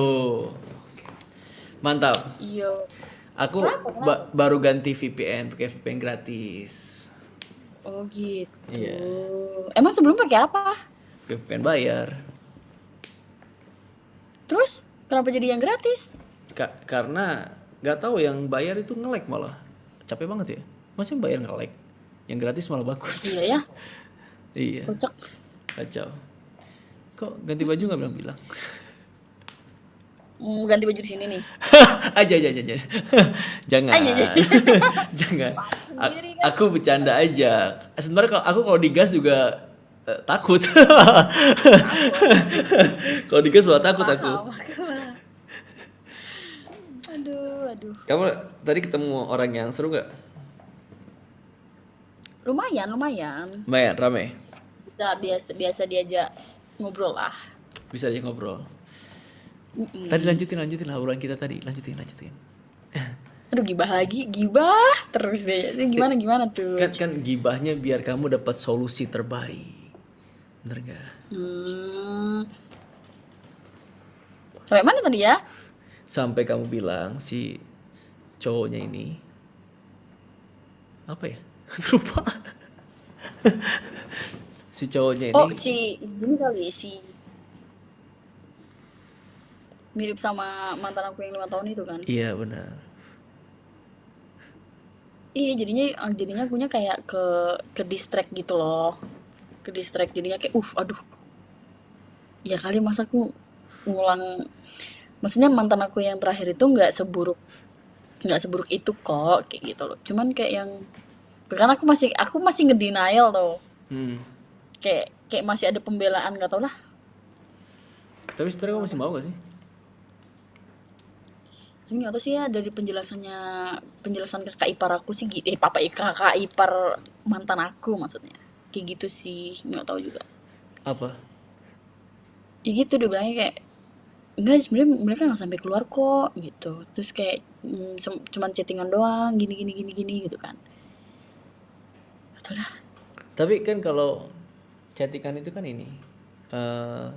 A: mantap.
B: Iya.
A: Aku
B: Kenapa?
A: baru ganti VPN, pakai VPN gratis.
B: Oh gitu.
A: Iya,
B: Emang sebelum pakai apa?
A: VPN bayar.
B: Terus kenapa jadi yang gratis?
A: Karena nggak tahu yang bayar itu nge-lag malah. Capek banget ya. Masa yang bayar nge-lag? Yang gratis malah bagus.
B: Iya ya,
A: Iya,
B: kocak.
A: kacau. Kok ganti baju nggak bilang-bilang?
B: Mau ganti baju di sini nih.
A: Aja. Jangan.
B: Aja aja.
A: Jangan.
B: Sendiri kan.
A: Aku bercanda aja. Sebenarnya kalau digas juga takut. Kalau digas malah takut aku.
B: Paham aku. Aduh.
A: Kamu tadi ketemu orang yang seru gak?
B: Lumayan.
A: Lumayan, rame.
B: Kita biasa diajak ngobrol lah.
A: Bisa aja ngobrol.
B: Mm-mm.
A: Tadi lanjutin lah obrolan kita tadi. Lanjutin.
B: Aduh, gibah terus deh. Ini gimana tuh?
A: Kan gibahnya biar kamu dapat solusi terbaik. Bener gak?
B: Hmm. Sampai mana tadi ya?
A: Sampai kamu bilang si cowoknya ini apa ya? Lupa. Si cowoknya
B: Oh,
A: ini
B: si gini kali, si mirip sama mantan aku yang 5 tahun itu kan.
A: iya benar.
B: Iya, jadinya akunya kayak ke distract gitu loh. Ke distract jadinya kayak aduh. Ya kali masa aku ngulang, maksudnya mantan aku yang terakhir itu nggak seburuk itu kok kayak gitu loh. Cuman kayak yang karena aku masih ngedenial tuh.
A: Hmm.
B: Kayak masih ada pembelaan, nggak tau lah
A: Tapi sebenarnya kamu masih
B: kenapa.
A: mau gak sih?
B: Ini nggak tahu sih ya dari penjelasan kakak ipar aku sih papa kakak ipar mantan aku maksudnya. Kayak gitu sih, nggak tahu juga.
A: Apa?
B: Ya gitu dia bilangnya kayak enggak sebenarnya mereka nggak sampai keluar kok gitu. Terus kayak cuman chattingan doang gini gini gini gini gitu kan. Atau dah.
A: Tapi kan kalau chattingan itu kan ini eh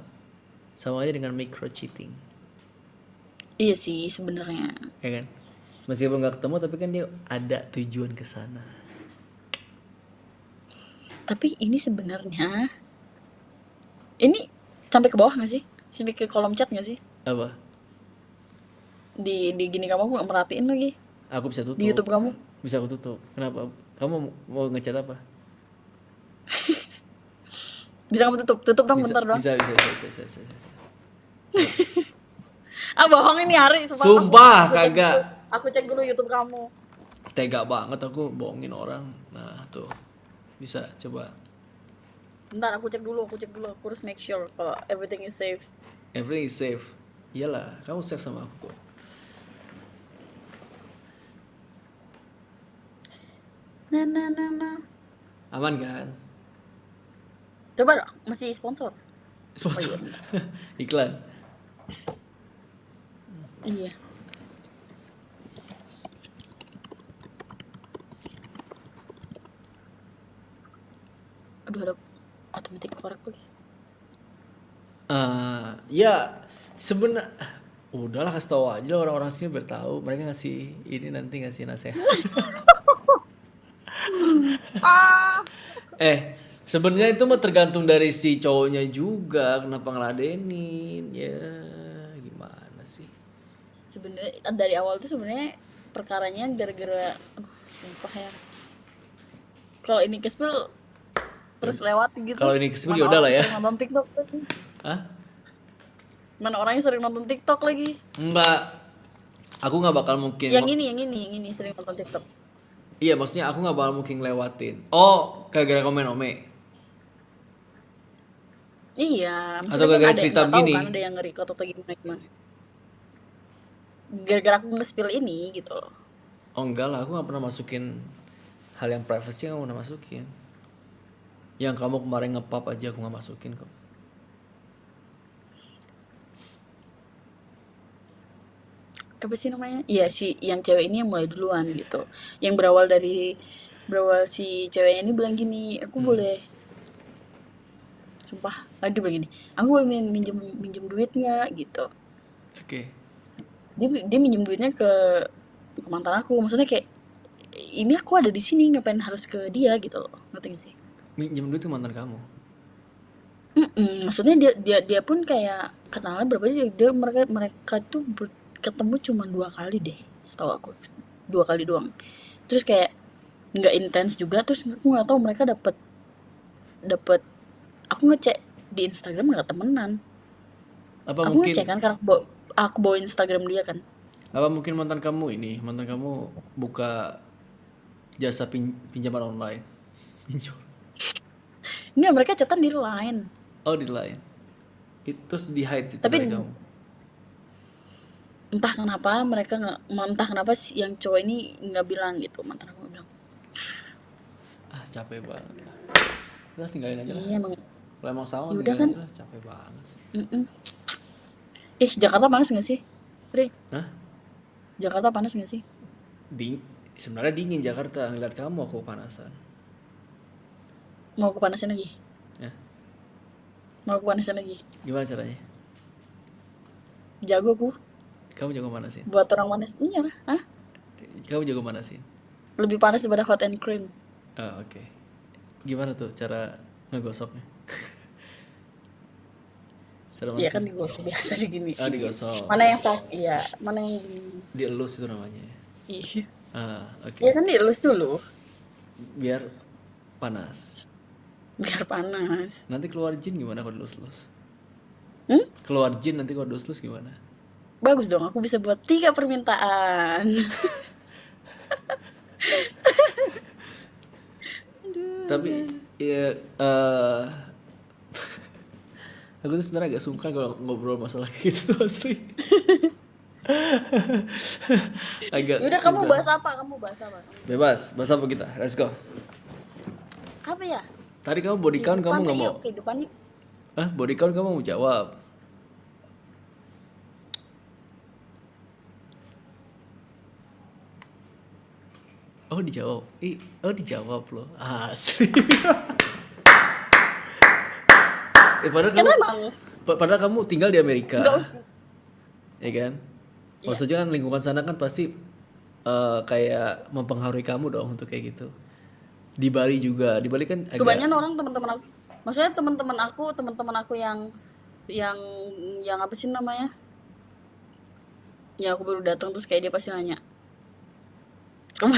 A: sama aja dengan micro cheating,
B: Iya sih sebenarnya.
A: ya kan? Meskipun nggak ketemu tapi kan dia ada tujuan ke sana.
B: Tapi ini sebenarnya ini sampai ke bawah nggak sih? Sampai ke kolom chat nggak sih?
A: Apa?
B: Di gini kamu aku nggak merhatiin lagi
A: Aku bisa
B: di
A: tutup.
B: YouTube kamu.
A: Bisa aku tutup. Kenapa? Kamu mau ngechat apa?
B: Bisa kamu tutup dong
A: Bisa
B: bentar doang.
A: bisa bisa bisa bisa, bisa, bisa.
B: Ah bohong ini Hari, sumpah.
A: Sumpah
B: Aku cek
A: kagak.
B: dulu. Aku cek dulu YouTube kamu.
A: Tega banget aku bohongin orang. Nah, tuh. Bisa coba.
B: Bentar aku cek dulu. Aku harus make sure kalau everything is safe.
A: Everything is safe. Iyalah, kamu safe sama aku kok.
B: Nah.
A: Aman kan?
B: Coba dong, masih sponsor.
A: Sponsor.
B: Oh, iya.
A: Iklan.
B: Iya. Aduh ada automatic correct lagi.
A: Ya sebenarnya udahlah kasih tahu aja lah orang-orang sini biar tahu, mereka ngasih ini nanti ngasih nasihat. Sebenarnya itu mah tergantung dari si cowoknya juga kenapa ngeladenin ya, gimana sih.
B: Sebenarnya dari awal tuh sebenarnya perkaranya gara-gara sumpah ya. Kalau ini kespil terus lewat gitu.
A: Kalau ini kesel
B: Mana
A: ya udah
B: orang
A: lah ya.
B: sering nonton TikTok lagi.
A: Hah?
B: Mana orang yang sering nonton TikTok lagi.
A: Enggak, aku nggak bakal mungkin
B: Yang ini sering nonton TikTok.
A: iya maksudnya aku nggak bakal mungkin lewatin. Oh gara-gara komen ome
B: Iya,
A: atau
B: maksudnya kan
A: gara-gara
B: ada yang
A: cerita
B: nggak tahu
A: begini.
B: kan ada yang nge-record atau gimana. Gara-gara aku nge-spill ini gitu loh.
A: Oh enggak lah, aku nggak pernah masukin hal yang privacy, aku nggak pernah masukin. Yang kamu kemarin nge-pub aja aku nggak masukin kok.
B: Apa sih namanya? Iya si yang cewek ini yang mulai duluan gitu. Yang berawal si ceweknya ini bilang gini, aku boleh sumpah, dia bilang gini, aku boleh minjem duit nggak gitu.
A: Oke.
B: Dia minjem duitnya ke mantan aku, maksudnya kayak ini aku ada di sini ngapain harus ke dia gitu loh, ngerti gak sih?
A: Minjem duit ke mantan kamu.
B: Maksudnya dia pun kayak kenalnya berapa sih? Mereka tuh ketemu cuma 2 kali deh, setahu aku 2 kali doang. Terus kayak nggak intens juga, terus aku nggak tahu mereka dapat aku ngecek di Instagram nggak temenan.
A: Apa
B: Aku
A: mungkin
B: ngecek kan karena aku bawa Instagram dia kan.
A: apa mungkin mantan kamu buka jasa pinjaman online. Pinjol.
B: Ini mereka chatan di Line.
A: Oh di lain. Terus di hide itu
B: Tapi
A: dari kamu.
B: entah kenapa si yang cowok ini nggak bilang gitu, mantan aku nggak bilang.
A: Ah capek banget lah. Udah tinggalin aja lah.
B: Iya emang.
A: Kalau emang sama
B: Ya udah
A: tinggalin
B: kan.
A: aja lah. Capek banget sih.
B: Jakarta panas nggak sih, Ri?
A: Hah?
B: Jakarta panas nggak sih?
A: Sebenarnya dingin Jakarta, ngeliat kamu aku kepanasan.
B: Mau kepanasin lagi?
A: Ya.
B: Mau aku panasin lagi.
A: Gimana caranya?
B: Jago aku
A: Kamu jago manasin.
B: buat orang panas. Iya lah. Hah?
A: Kamu jago manasin.
B: Lebih panas daripada hot and cream.
A: Oh, oke. Gimana tuh cara ngegosoknya? Cara
B: Iya kan
A: manasin?
B: digosok biasa gini.
A: Ah, digosok.
B: Mana yang sakit? Iya, mana yang
A: Dielus itu namanya.
B: Iya.
A: Ah, oke.
B: Iya kan dielus dulu
A: Biar panas.
B: biar panas.
A: Nanti keluar jin gimana kalau dilus-lus?
B: Hmm?
A: Keluar jin nanti kalau dilus-lus gimana?
B: Bagus dong, aku bisa buat 3 permintaan.
A: Tapi ya aku tuh sebenarnya agak sungkan kalau ngobrol masalah kayak gitu tuh asli. Agak
B: Yaudah kamu
A: sungkan.
B: bahas apa? Kamu bahas apa?
A: Bebas, bahas apa kita? Let's go.
B: Apa ya?
A: Tadi kamu body count kamu nggak mau.
B: Kehidupan yuk.
A: Ah, body count kamu mau jawab. Oh dijawab. Oh dijawab loh. Asli. Padahal
B: Kan
A: kamu,
B: emang
A: padahal kamu tinggal di Amerika,
B: nggak usah.
A: ya kan? Maksudnya kan lingkungan sana kan pasti kayak mempengaruhi kamu dong untuk kayak gitu. Di Bali juga, di Bali kan agak.
B: Kebanyakan orang teman-teman aku, maksudnya teman-teman aku yang apa sih namanya? Ya aku baru datang terus kayak dia pasti nanya, kamu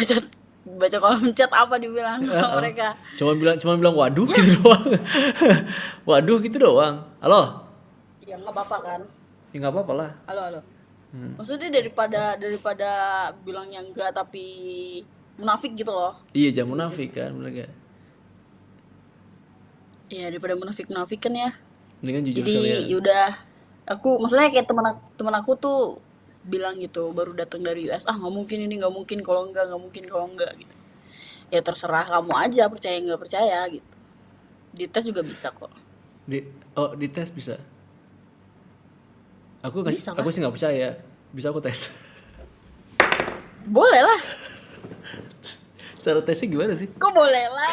B: baca kolom chat apa dibilang sama mereka?
A: Cuma bilang waduh gitu doang. Waduh gitu doang. Halo?
B: Ya nggak apa-apa kan?
A: Ya nggak apa-apa lah.
B: Halo. Maksudnya daripada bilang yang enggak tapi munafik gitu loh.
A: Iya, jangan munafik kan, bener gak?
B: Iya, daripada munafik kan ya.
A: Mendingan jujur
B: Jadi
A: sekalian.
B: yaudah, aku maksudnya kayak teman aku tuh bilang gitu, baru datang dari US, nggak mungkin ini, nggak mungkin kalau enggak gitu. Ya terserah kamu aja, percaya nggak percaya gitu. Di tes juga bisa kok.
A: Di tes bisa.
B: Bisa
A: Aku sih nggak percaya. Bisa aku tes.
B: Boleh lah.
A: Cara tesnya gimana sih?
B: Kok boleh lah?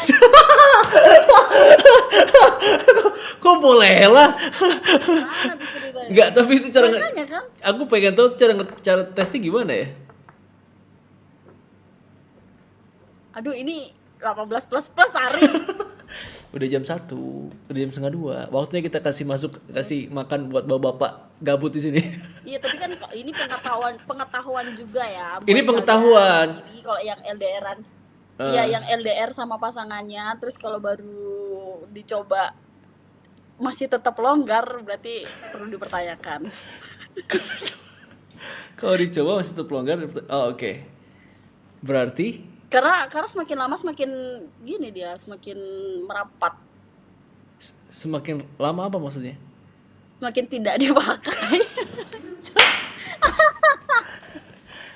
A: Kok boleh lah?
B: Mana tuh ceritanya?
A: Enggak, tapi itu cara
B: Makanya kan.
A: aku pengen tahu cara tesnya gimana ya?
B: Aduh ini 18 plus hari.
A: Udah jam 1, udah jam setengah 2. Waktunya kita kasih makan buat bapak-bapak gabut di sini.
B: Iya tapi kan ini pengetahuan juga ya. buat
A: Ini pengetahuan.
B: kalian. Ini kalau yang LDRan, iya yang LDR sama pasangannya, terus kalau baru dicoba masih tetap longgar, berarti perlu dipertanyakan.
A: Kalau dicoba masih tetap longgar. Oh, oke. Berarti
B: Karena semakin lama semakin gini dia, semakin merapat,
A: semakin lama apa maksudnya?
B: semakin tidak dipakai.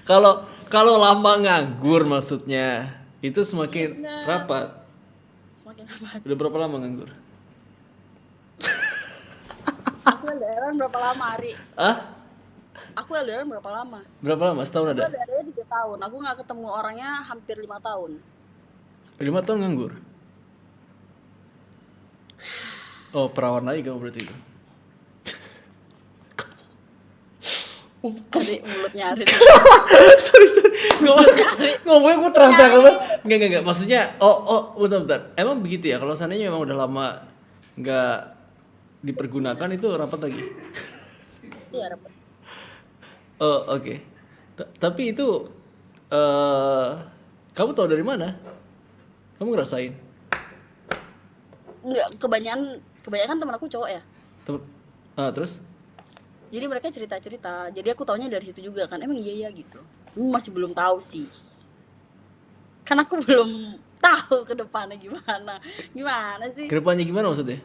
A: Kalau lama nganggur maksudnya itu semakin rapat.
B: Semakin rapat.
A: Udah berapa lama nganggur?
B: Aku LDRan berapa lama, Ari?
A: Ah?
B: Aku LDRan berapa lama?
A: Berapa lama? Setahun
B: Aku
A: ada?
B: LDRan 3 tahun. Aku nggak ketemu orangnya hampir 5 tahun.
A: 5 tahun nganggur. Oh, perawan lagi kamu berarti itu.
B: Dari mulutnya Ari.
A: sorry. Ngomongnya gue terang-terangan banget. Enggak. Maksudnya, bentar. Emang begitu ya? Kalau seandainya memang udah lama nggak dipergunakan itu rapat lagi?
B: Iya, rapat.
A: Oh, oke. Tapi itu kamu tahu dari mana? Kamu ngerasain?
B: Enggak, kebanyakan teman aku cowok ya.
A: Terus?
B: Jadi mereka cerita-cerita. Jadi aku taunya dari situ juga kan. Emang iya gitu. Masih belum tahu sih. Kan aku belum tahu ke depannya gimana. Gimana sih?
A: Kedepannya gimana maksudnya?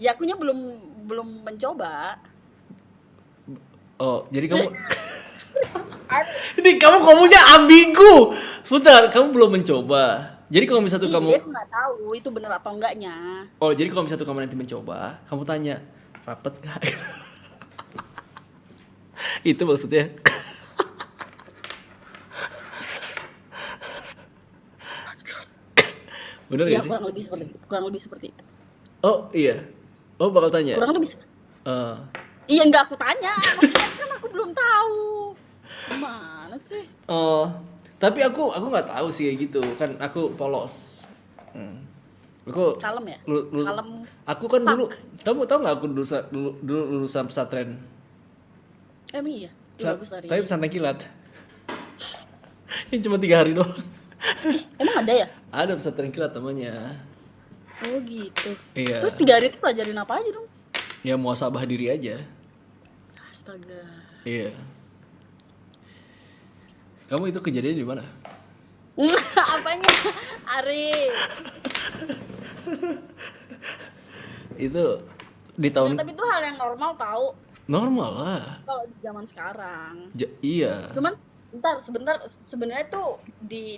B: Ya akunya belum mencoba.
A: Oh, jadi kamu ini kamu ngomongnya ambigu. Bentar, kamu belum mencoba. Jadi kalau misalnya
B: Iya,
A: kamu
B: aku nggak tahu itu bener atau enggaknya.
A: Oh, jadi kalau misalnya kamu nanti mencoba, kamu tanya, rapet gak? Itu maksudnya. Bener
B: Iya,
A: gak sih?
B: kurang lebih seperti itu.
A: Oh iya. Oh, bakal tanya.
B: Kurang lebih
A: Eh,
B: iya nggak aku tanya, maksudnya kan aku belum tahu. Gimana sih?
A: oh, tapi aku nggak tahu sih kayak gitu. Kan aku polos. Hmm. Aku
B: Kalem ya?
A: lulus,
B: Kalem.
A: aku kan
B: Tak.
A: dulu, kamu tahu nggak aku dulu lulusan pesantren.
B: Emang iya? Ih, bagus
A: Tapi
B: larinya.
A: pesantren kilat. Yang cuma 3 hari doang.
B: Ih, emang ada ya?
A: Ada pesantren kilat namanya.
B: Oh gitu.
A: Iya.
B: Terus 3 hari itu pelajarin apa aja dong?
A: Ya muhasabah diri aja.
B: Astaga.
A: Iya. Kamu itu kejadian di mana?
B: Apanya? Arif.
A: Itu di
B: Ya,
A: tahun
B: tapi itu hal yang normal tahu
A: normal lah.
B: kalau di zaman sekarang.
A: Iya.
B: Cuman sebentar sebenarnya tuh di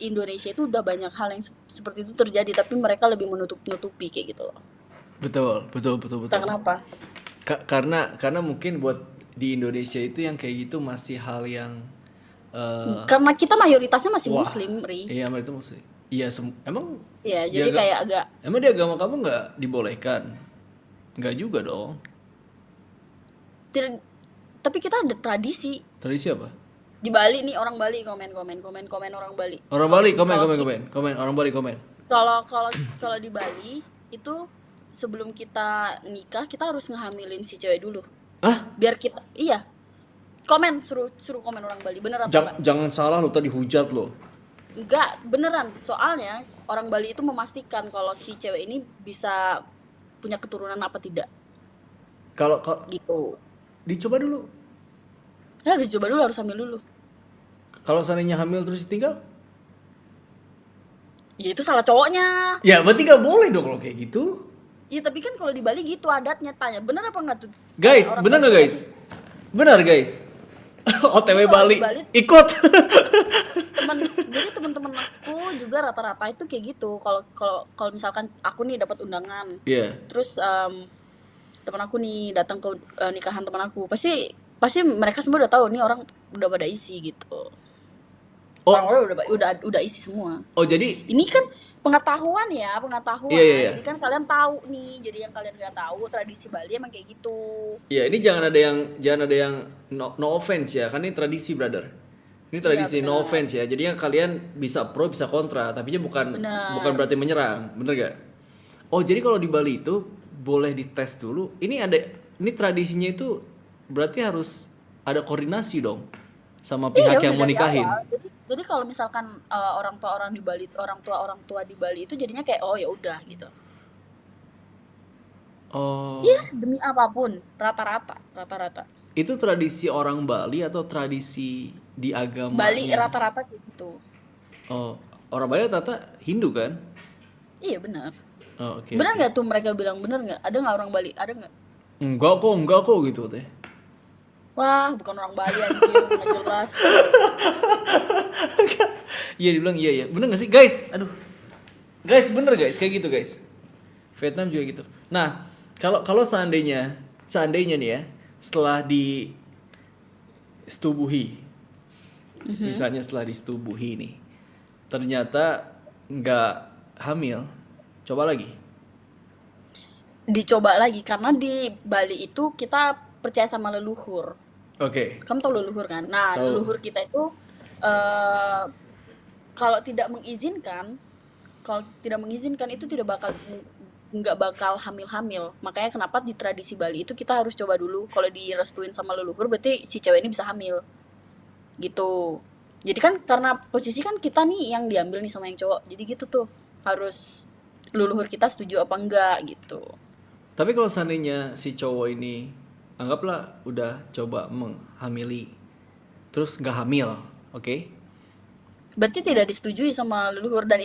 B: Indonesia itu udah banyak hal yang seperti itu terjadi tapi mereka lebih menutupi kayak gitu loh.
A: Betul, betul, betul, betul.
B: Entah kenapa.
A: Karena mungkin buat di Indonesia itu yang kayak gitu masih hal yang
B: Karena kita mayoritasnya masih
A: wah.
B: muslim, Ri.
A: Iya, itu masih. Iya, emang
B: Ya,
A: di
B: jadi kayak agak
A: emang di agama kamu nggak dibolehkan? Nggak juga dong.
B: tidak, tapi kita ada tradisi.
A: Tradisi apa?
B: Di Bali nih, orang Bali komen orang Bali.
A: Orang Bali komen
B: Kalau
A: orang Bali komen.
B: kalau kalau kalau di Bali itu sebelum kita nikah kita harus ngehamilin si cewek dulu.
A: Ah,
B: Biar kita iya. Suruh komen orang Bali. Bener apa enggak?
A: jangan salah lo tadi hujat lo.
B: Enggak, beneran. Soalnya orang Bali itu memastikan kalau si cewek ini bisa punya keturunan apa tidak.
A: Kalau
B: Gitu.
A: dicoba dulu.
B: Ya harus coba dulu, harus hamil dulu.
A: Kalau seandainya hamil terus ditinggal?
B: Ya itu salah cowoknya.
A: Ya berarti nggak boleh dong kalau kayak gitu.
B: Iya tapi kan kalau di Bali gitu adatnya, tanya bener apa enggak tuh?
A: Guys,
B: Orang
A: benar
B: Bali
A: nggak guys? Benar guys. OTW
B: Jadi kalau
A: Bali
B: di Bali
A: ikut.
B: jadi teman-teman aku juga rata-rata itu kayak gitu. Kalau misalkan aku nih dapat undangan,
A: Iya.
B: terus teman aku nih datang ke nikahan teman aku, pasti mereka semua udah tahu nih orang udah pada isi gitu.
A: Oh,
B: Orang-orang udah isi semua.
A: oh jadi
B: Ini kan pengetahuan ya, pengetahuan.
A: Iya.
B: Jadi kan kalian tahu nih. Jadi yang kalian nggak tahu tradisi Bali emang kayak gitu.
A: ya ini jangan ada yang no offense ya, kan ini tradisi brother. Ini tradisi
B: Iya,
A: no
B: benar.
A: offense ya. Jadinya kalian bisa pro bisa kontra, tapi bukan
B: Benar.
A: berarti menyerang, bener gak? Oh jadi kalau di Bali itu boleh dites dulu. Ini tradisinya itu berarti harus ada koordinasi dong sama pihak
B: Iya,
A: yang
B: udah
A: mau
B: dari
A: nikahin.
B: awal. Jadi kalau misalkan orang tua di Bali itu jadinya kayak oh ya udah gitu.
A: Oh,
B: Iya, demi apapun, rata-rata.
A: itu tradisi orang Bali atau tradisi di agamanya?
B: Bali rata-rata kayak gitu.
A: Oh, orang Bali rata Hindu kan?
B: Iya benar.
A: Oh, oke.
B: Benar nggak tuh mereka bilang benar nggak? Ada nggak orang Bali? Ada nggak?
A: Enggak kok gitu teh.
B: Wah, bukan orang Bali anjir, nggak jelas.
A: Iya dibilang iya. Bener gak sih guys? Aduh. Guys, bener guys kayak gitu guys. Vietnam juga gitu. Nah, kalau seandainya nih ya, setelah disetubuhi. Misalnya setelah disetubuhi nih. Ternyata nggak hamil. Coba lagi.
B: Dicoba lagi karena di Bali itu kita percaya sama leluhur.
A: Oke.
B: Kamu tahu leluhur kan? Nah,
A: Tahu.
B: leluhur kita itu kalau tidak mengizinkan itu nggak bakal hamil-hamil. Makanya kenapa di tradisi Bali itu kita harus coba dulu. Kalau direstuin sama leluhur berarti si cewek ini bisa hamil. Gitu. Jadi kan karena posisi kan kita nih yang diambil nih sama yang cowok. Jadi gitu tuh. Harus leluhur kita setuju apa enggak gitu.
A: Tapi kalau seandainya si cowok ini anggaplah udah coba menghamili terus nggak hamil, oke?
B: Berarti tidak disetujui sama leluhur dan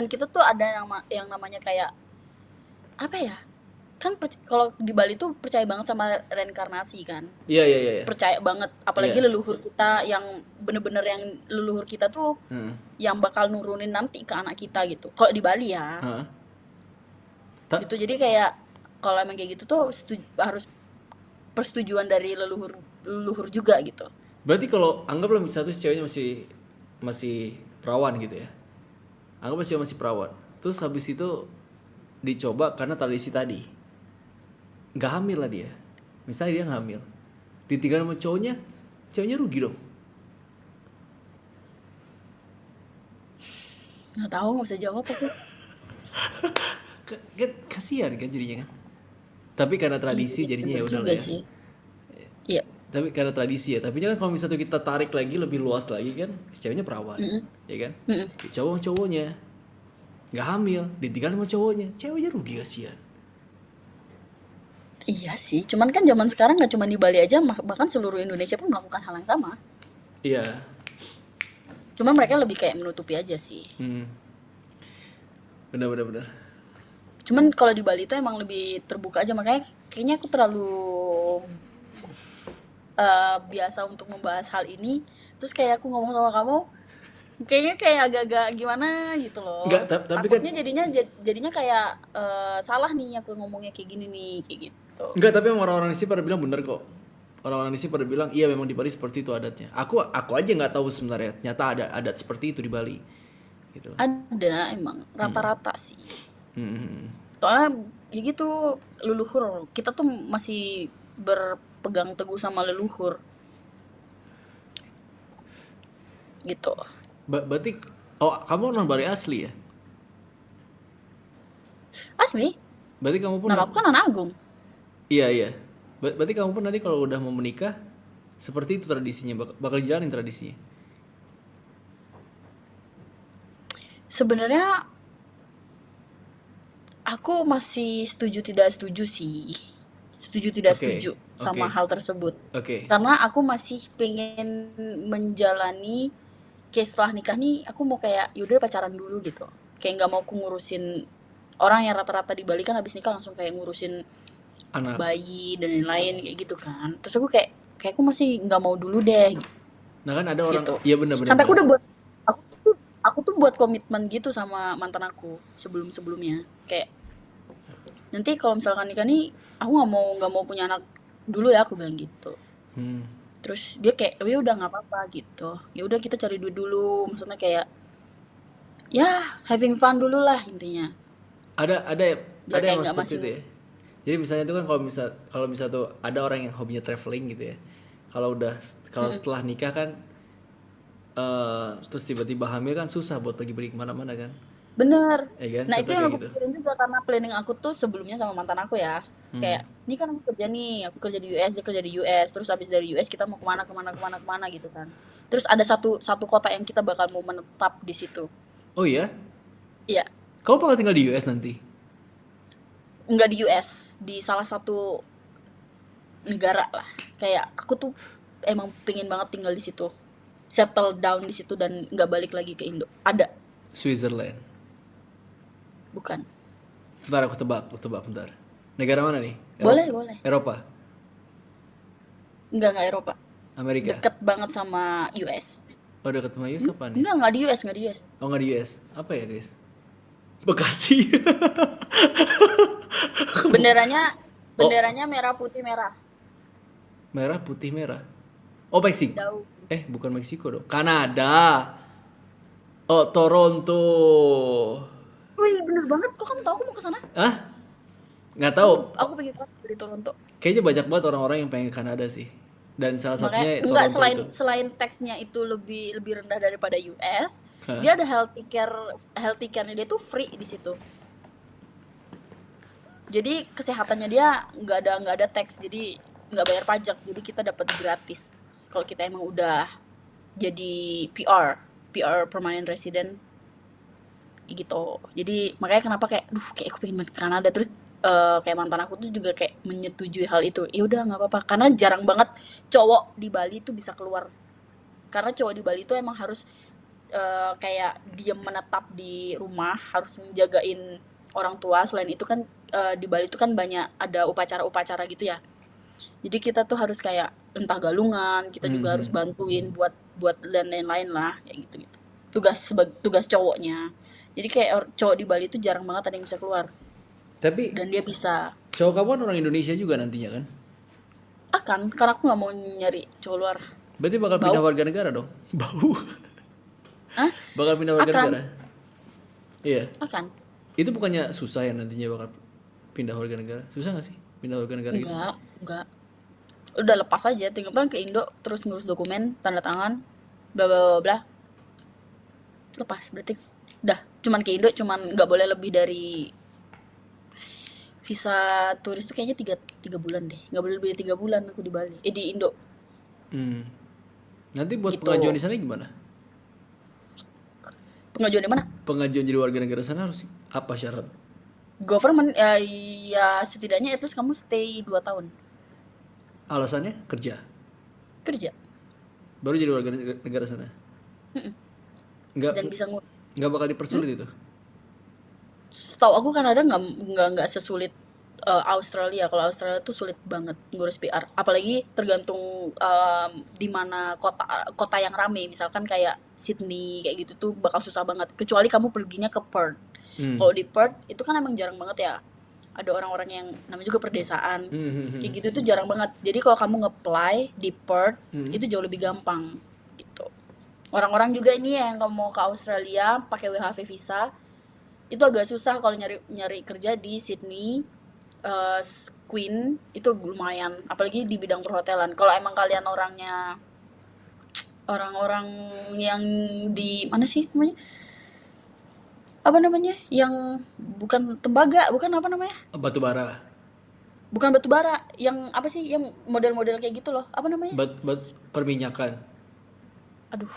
B: kita tuh ada yang namanya kayak apa ya? Kan kalau di Bali tuh percaya banget sama reinkarnasi kan.
A: Iya.
B: Percaya banget apalagi
A: Iya.
B: leluhur kita yang bener-bener yang leluhur kita tuh
A: Heeh.
B: yang bakal nurunin nanti ke anak kita gitu. Kalau di Bali ya.
A: Heeh.
B: Gitu. Jadi kayak kalau emang kayak gitu tuh harus persetujuan dari leluhur juga gitu.
A: Berarti kalau anggaplah misalnya tuh si ceweknya masih perawan gitu ya. Anggaplah si cewek masih perawan. Terus habis itu dicoba karena tradisi tadi. nggak hamil lah dia. Misalnya dia nggak hamil, ditinggal sama cowoknya, cowoknya rugi dong.
B: Nggak tahu, nggak bisa jawab aku.
A: Kan kasihan kan jadinya kan. Tapi karena tradisi
B: Iya,
A: jadinya ya
B: bener
A: udah
B: juga
A: lah ya.
B: sih. Iya.
A: Tapi karena tradisi ya. Tapi kan kalau misalnya kita tarik lagi lebih luas lagi kan, ceweknya perawan, ya kan? Cowok sama cowoknya nggak hamil, ditinggal sama cowoknya, ceweknya rugi kasihan.
B: Iya sih, cuman kan zaman sekarang nggak cuma di Bali aja, bahkan seluruh Indonesia pun melakukan hal yang sama.
A: Iya.
B: Cuma mereka lebih kayak menutupi aja sih.
A: Benar.
B: Cuman kalau di Bali itu emang lebih terbuka aja, makanya kayaknya aku terlalu biasa untuk membahas hal ini. Terus kayak aku ngomong sama kamu, kayaknya kayak agak-agak gimana gitu loh.
A: Enggak, tapi kan
B: Takutnya jadinya kayak salah nih aku ngomongnya kayak gini nih, kayak gitu.
A: enggak, tapi emang orang-orang di sini pada bilang bener kok. Orang-orang di sini pada bilang iya memang di Bali seperti itu adatnya. Aku aja nggak tahu sebenarnya. Ternyata ada adat seperti itu di Bali. Gitu.
B: Ada emang rata-rata sih.
A: Hmm.
B: Soalnya ya gitu, leluhur kita tuh masih berpegang teguh sama leluhur gitu.
A: Berarti kamu orang Bali asli ya?
B: Asli,
A: Berarti kamu pun
B: nama aku kan Nana Agung.
A: iya. Berarti kamu pun nanti kalau udah mau menikah seperti itu tradisinya, bakal jalanin tradisinya.
B: Sebenarnya aku masih setuju tidak setuju sih. Setuju tidak
A: Oke,
B: setuju sama
A: oke.
B: hal tersebut.
A: Oke.
B: Karena aku masih pengen menjalani kayak setelah nikah nih aku mau kayak yaudah pacaran dulu gitu. Kayak nggak mau aku ngurusin orang yang rata-rata di Bali kan habis nikah langsung kayak ngurusin
A: Anak.
B: bayi dan lain-lain kayak gitu kan. Terus aku kayak aku masih nggak mau dulu deh
A: Nah kan ada orang,
B: gitu.
A: iya benar-benar.
B: Sampai aku tuh buat komitmen gitu sama mantan aku sebelum-sebelumnya. Kayak nanti kalau misalkan nikah nih aku nggak mau punya anak dulu ya, aku bilang gitu. Terus dia kayak ya udah nggak apa-apa gitu. Ya udah kita cari duit dulu. Maksudnya kayak ya having fun dulu lah intinya.
A: Ada
B: Biar kayak
A: yang
B: nggak
A: seperti
B: masih
A: itu ya. Jadi misalnya tuh kan kalau misal tuh ada orang yang hobinya traveling gitu ya. Kalau setelah nikah kan terus tiba-tiba hamil kan susah buat pergi-pergi kemana-mana kan.
B: bener.
A: Ya kan?
B: Nah itu
A: Contoh
B: yang
A: kayak
B: aku
A: gitu.
B: pikirin juga karena planning aku tuh sebelumnya sama mantan aku ya. Kayak, ini kan aku kerja di US, dia kerja di US. Terus habis dari US kita mau kemana gitu kan. Terus ada satu kota yang kita bakal mau menetap di situ.
A: Oh iya?
B: Iya,
A: Kamu bakal tinggal di US nanti?
B: nggak di US, di salah satu negara lah. Kayak aku tuh emang pengen banget tinggal di situ, settle down di situ dan nggak balik lagi ke Indo. Ada,
A: Switzerland.
B: bukan?
A: Bentar aku tebak bentar. Negara mana nih?
B: Boleh.
A: Eropa?
B: Nggak Eropa.
A: Amerika?
B: Deket banget sama US.
A: Oh dekat sama US apa nih?
B: Nggak di US, nggak di US.
A: Oh nggak di US. Apa ya guys? Bekasi.
B: Benderanya merah putih merah.
A: Merah putih merah. Oh Meksiko.
B: Jauh.
A: Bukan Meksiko dong. Kanada. Oh Toronto.
B: Wih, bener banget. Kok kamu tahu aku mau ke sana?
A: Hah? Nggak tahu.
B: Aku pengen banget di Toronto.
A: Kayaknya banyak banget orang-orang yang pengen ke Kanada sih. Dan salah
B: Makanya
A: satunya
B: enggak,
A: Toronto itu.
B: selain teksnya itu lebih rendah daripada US,
A: Hah?
B: dia ada healthy care-nya dia tuh free di situ. Jadi kesehatannya dia nggak ada teks, jadi nggak bayar pajak, jadi kita dapat gratis kalau kita emang udah jadi PR permanent resident gitu. Jadi makanya kenapa kayak kayak aku pengen banget ke Kanada. Terus kayak mantan aku tuh juga kayak menyetujui hal itu. Ya udah nggak apa-apa, karena jarang banget cowok di Bali tuh bisa keluar. Karena cowok di Bali tuh emang harus kayak diem menetap di rumah, harus menjagain orang tua. Selain itu kan di Bali tuh kan banyak ada upacara-upacara gitu ya. Jadi kita tuh harus kayak entah galungan, kita juga harus bantuin buat dan lain-lain lah kayak gitu. Tugas cowoknya. Jadi kayak cowok di Bali tuh jarang banget ada yang bisa keluar.
A: Tapi
B: Dan dia bisa
A: cowok kamu kan orang Indonesia juga nantinya kan?
B: karena aku nggak mau nyari cowok luar.
A: Berarti bakal pindah warga negara dong? Bau.
B: Hah?
A: Bakal pindah warga
B: Akan.
A: negara? Iya.
B: Akan.
A: Itu bukannya susah ya nantinya bakal pindah warga negara? Susah gak sih? pindah warga negara gitu?
B: Enggak. Udah lepas aja, tinggal pulang ke Indo, terus ngurus dokumen, tanda tangan, bla bla bla bla. Lepas berarti udah cuman ke Indo, cuman nggak boleh lebih dari visa turis tuh kayaknya tiga bulan deh, nggak boleh lebih dari 3 bulan aku di Bali, di Indo
A: Hmm. Nanti buat pengajuan
B: gitu.
A: di sana gimana?
B: Pengajuan di mana?
A: Pengajuan jadi warga negara sana harus apa syarat?
B: Government ya, ya setidaknya at least kamu stay 2 tahun
A: Alasannya kerja.
B: kerja.
A: Baru jadi warga negara sana. Nggak
B: Dan bisa
A: nggak bakal dipersulit itu.
B: setahu aku Kanada nggak sesulit Australia. Kalau Australia tuh sulit banget ngurus PR, apalagi tergantung di mana kota yang rame. Misalkan kayak Sydney kayak gitu tuh bakal susah banget, kecuali kamu perginya ke Perth. Kalau di Perth itu kan emang jarang banget ya, ada orang-orang yang namanya juga perdesaan kayak gitu tuh jarang banget. Jadi kalau kamu nge-apply di Perth itu jauh lebih gampang gitu. Orang-orang juga ini yang mau ke Australia pakai WHV visa itu agak susah kalau nyari kerja di Sydney, Queen itu lumayan, apalagi di bidang perhotelan. Kalau emang kalian orang-orang yang di mana sih namanya? Apa namanya? Yang bukan tembaga, bukan apa namanya?
A: Batu bara.
B: Bukan batu bara, yang apa sih? Yang model-model kayak gitu loh. Apa namanya?
A: Perminyakan.
B: Aduh,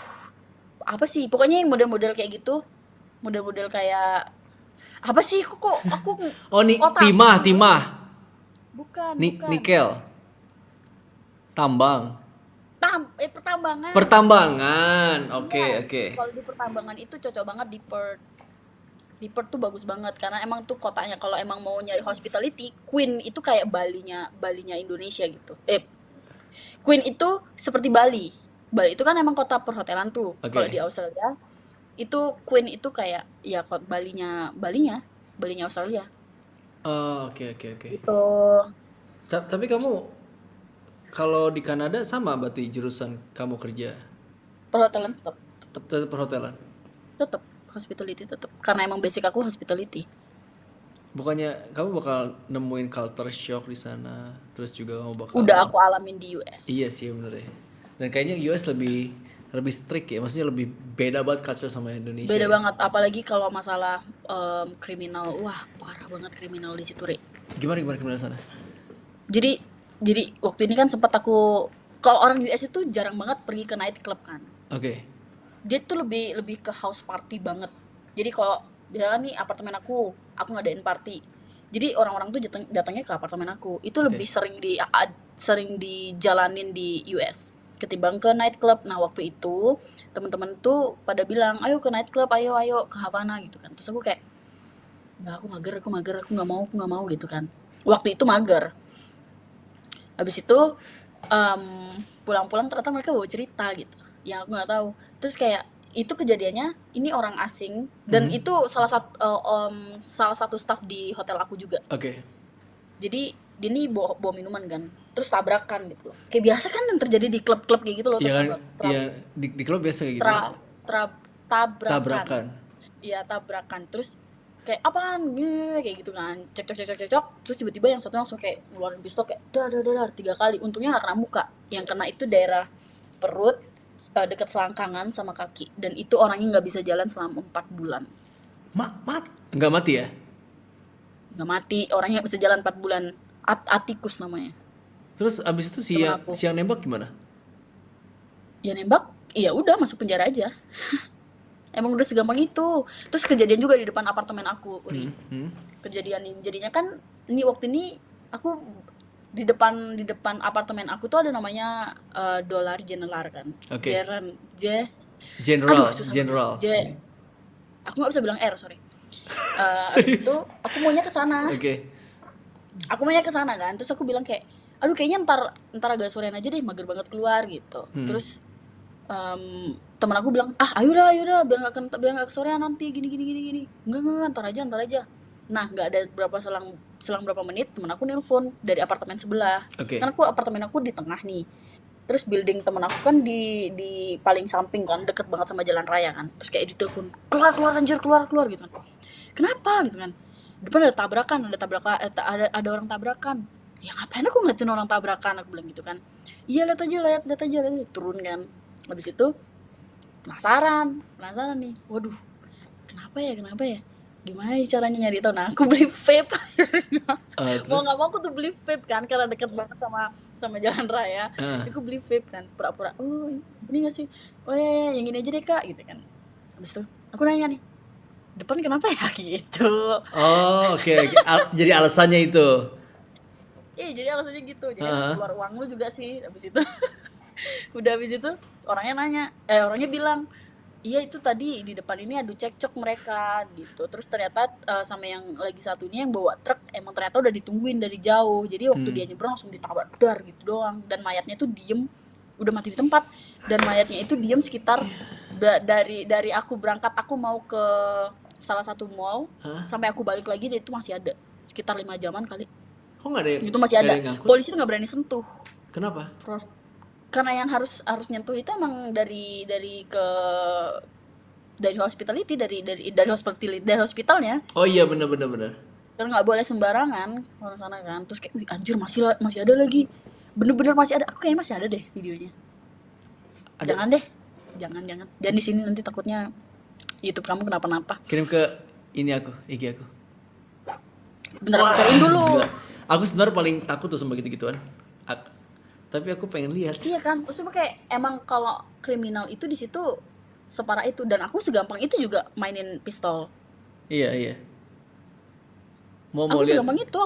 B: apa sih? Pokoknya yang model-model kayak gitu. Model-model kayak apa sih? Aku
A: Oh,
B: otak
A: timah.
B: bukan.
A: Nikel. Tambang.
B: Pertambangan.
A: Pertambangan.
B: Iya,
A: Oke.
B: kalau di pertambangan itu cocok banget di Perth. Di Perth tuh bagus banget karena emang tuh kotanya kalau emang mau nyari hospitality, Queen itu kayak Balinya Indonesia gitu. Queen itu seperti Bali. Bali itu kan emang kota perhotelan tuh.
A: Oke.
B: Kalau di Australia itu Queen itu kayak ya kota Balinya Australia.
A: Oh, oke.
B: Gitu.
A: Tapi kamu kalau di Kanada sama berarti jurusan kamu kerja?
B: Perhotelan tetap
A: Tetap perhotelan.
B: tetap hospitality tetap karena emang basic aku hospitality.
A: Bukannya kamu bakal nemuin culture shock di sana, terus juga kamu bakal.
B: Udah aku alamin di US.
A: Iya sih bener ya. Dan kayaknya US lebih strict ya, maksudnya lebih beda banget culture sama Indonesia.
B: Beda
A: ya.
B: banget, apalagi kalau masalah kriminal. Wah, parah banget kriminal di situ, Re.
A: Gimana kriminal sana?
B: Jadi waktu ini kan sempat aku, kalau orang US itu jarang banget pergi ke night club kan.
A: Oke.
B: Dia tuh lebih ke house party banget. Jadi kalau misalkan nih apartemen aku ngadain party. Jadi orang-orang tuh datangnya ke apartemen aku. Itu lebih sering dijalanin di US ketimbang ke night club. Nah, waktu itu teman-teman tuh pada bilang, "Ayo ke night club, ayo ke Havana" gitu kan. Terus aku kayak, "Enggak, aku mager, aku nggak mau" gitu kan. Waktu itu mager. Habis itu pulang-pulang ternyata mereka bawa cerita gitu yang aku nggak tahu. Terus kayak itu kejadiannya ini orang asing dan itu salah satu staff di hotel aku juga.
A: Oke.
B: Jadi dia nih bawa minuman kan, terus tabrakan gitu loh. Kayak biasa kan yang terjadi di klub-klub kayak gitu loh.
A: Iya
B: Terus
A: kan? Iya di klub biasa kayak gitu.
B: tabrakan. Iya, tabrakan. Terus kayak apaan gini kayak gitu kan, cekcok. Terus tiba-tiba yang satu langsung kayak ngeluarin pistol kayak dar 3 kali. Untungnya nggak kena muka, yang kena itu daerah perut, dekat selangkangan sama kaki, dan itu orangnya nggak bisa jalan selama 4 bulan.
A: Nggak mati ya?
B: Nggak mati, orangnya nggak bisa jalan 4 bulan. Atikus namanya.
A: Terus abis itu
B: Temen aku.
A: siang nembak gimana?
B: Ya nembak, ya udah masuk penjara aja. Emang udah segampang itu. Terus kejadian juga di depan apartemen aku, Uri. Kejadian ini jadinya kan waktu ini aku di depan apartemen aku tuh ada namanya Dollar General kan.
A: Oke.
B: Aduh, susah
A: General.
B: banget. Aku nggak bisa bilang R, sorry. Abis itu aku maunya ke sana.
A: Oke.
B: Aku maunya ke sana kan. Terus aku bilang kayak, aduh kayaknya ntar agak sorean aja deh, mager banget keluar gitu. Terus teman aku bilang, ayo dah biar nggak kesorean nanti gini. Enggak, ntar aja. Nah, nggak ada selang berapa menit teman aku nelpon dari apartemen sebelah.
A: Oke.
B: Kan apartemen aku di tengah nih. Terus building teman aku kan di paling samping kan, deket banget sama jalan raya kan. Terus kayak ditelepon, keluar anjir, keluar gitu kan. Kenapa gitu kan? Depan ada orang tabrakan. ya ngapain aku ngeliatin orang tabrakan, aku bilang gitu kan. Iya lihat aja, lihat aja, turun kan. Habis itu penasaran nih, waduh kenapa ya, gimana ya caranya nyari tahu. Nah aku beli vape. Mau
A: Terus
B: nggak mau aku tuh beli vape kan, karena deket banget sama sama jalan raya.
A: eh,
B: Aku beli vape kan, pura-pura, oh ini nggak sih, oh ya yang ini aja deh kak gitu kan. Habis itu aku nanya nih, depan kenapa ya gitu.
A: oh oke oke. Jadi alasannya itu.
B: Iya jadi alasannya gitu, jadi harus
A: Heeh.
B: keluar uang lu juga sih. Habis itu udah, habis itu orangnya nanya, orangnya bilang, iya itu tadi di depan ini adu cekcok mereka gitu. Terus ternyata sama yang lagi satunya yang bawa truk emang ternyata udah ditungguin dari jauh. Jadi waktu dia nyebrang langsung ditabrak dar gitu doang. Dan mayatnya tuh diem, udah mati di tempat. Dan mayatnya itu diem sekitar dari aku berangkat, aku mau ke salah satu mall
A: Hah?
B: sampai aku balik lagi, dia itu masih ada sekitar 5 jaman kali.
A: Kok nggak ada
B: Itu masih
A: nggak ada
B: ada.
A: yang ngangkut?
B: Polisi tuh nggak berani sentuh.
A: Kenapa?
B: Karena yang harus harus nyentuh itu emang dari hospitality, dari hospitalnya.
A: Oh iya benar benar benar.
B: Kan nggak boleh sembarangan orang sana kan. Terus kayak, wih anjir masih ada lagi, bener-bener masih ada. Aku kayaknya masih ada deh videonya.
A: Ada.
B: Jangan deh, jangan jangan di sini, nanti takutnya YouTube kamu kenapa-napa.
A: Kirim ke ini aku, IG aku.
B: Bentar aku cariin dulu.
A: Gila. Aku sebenarnya paling takut tuh sama gitu-gituan. Tapi aku pengen lihat.
B: Iya kan, terus cuma kayak emang kalau kriminal itu di situ separah itu, dan aku segampang itu juga mainin pistol.
A: Iya iya. Mau
B: Aku
A: lihat.
B: segampang itu,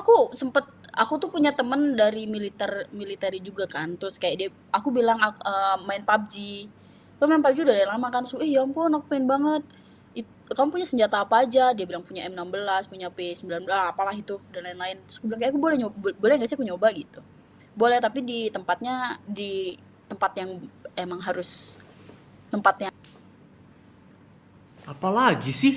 B: aku tuh punya temen dari militeri juga kan. Terus kayak dia, aku bilang main PUBG. Lo main PUBG udah dari lama kan? So, ya ampun aku pengen banget. Kamu punya senjata apa aja? Dia bilang punya M16, punya P19, apalah itu dan lain-lain. Terus aku bilang kayak, aku boleh nggak sih aku nyoba gitu? Boleh, tapi di tempat yang emang harus tempatnya.
A: Apalagi sih?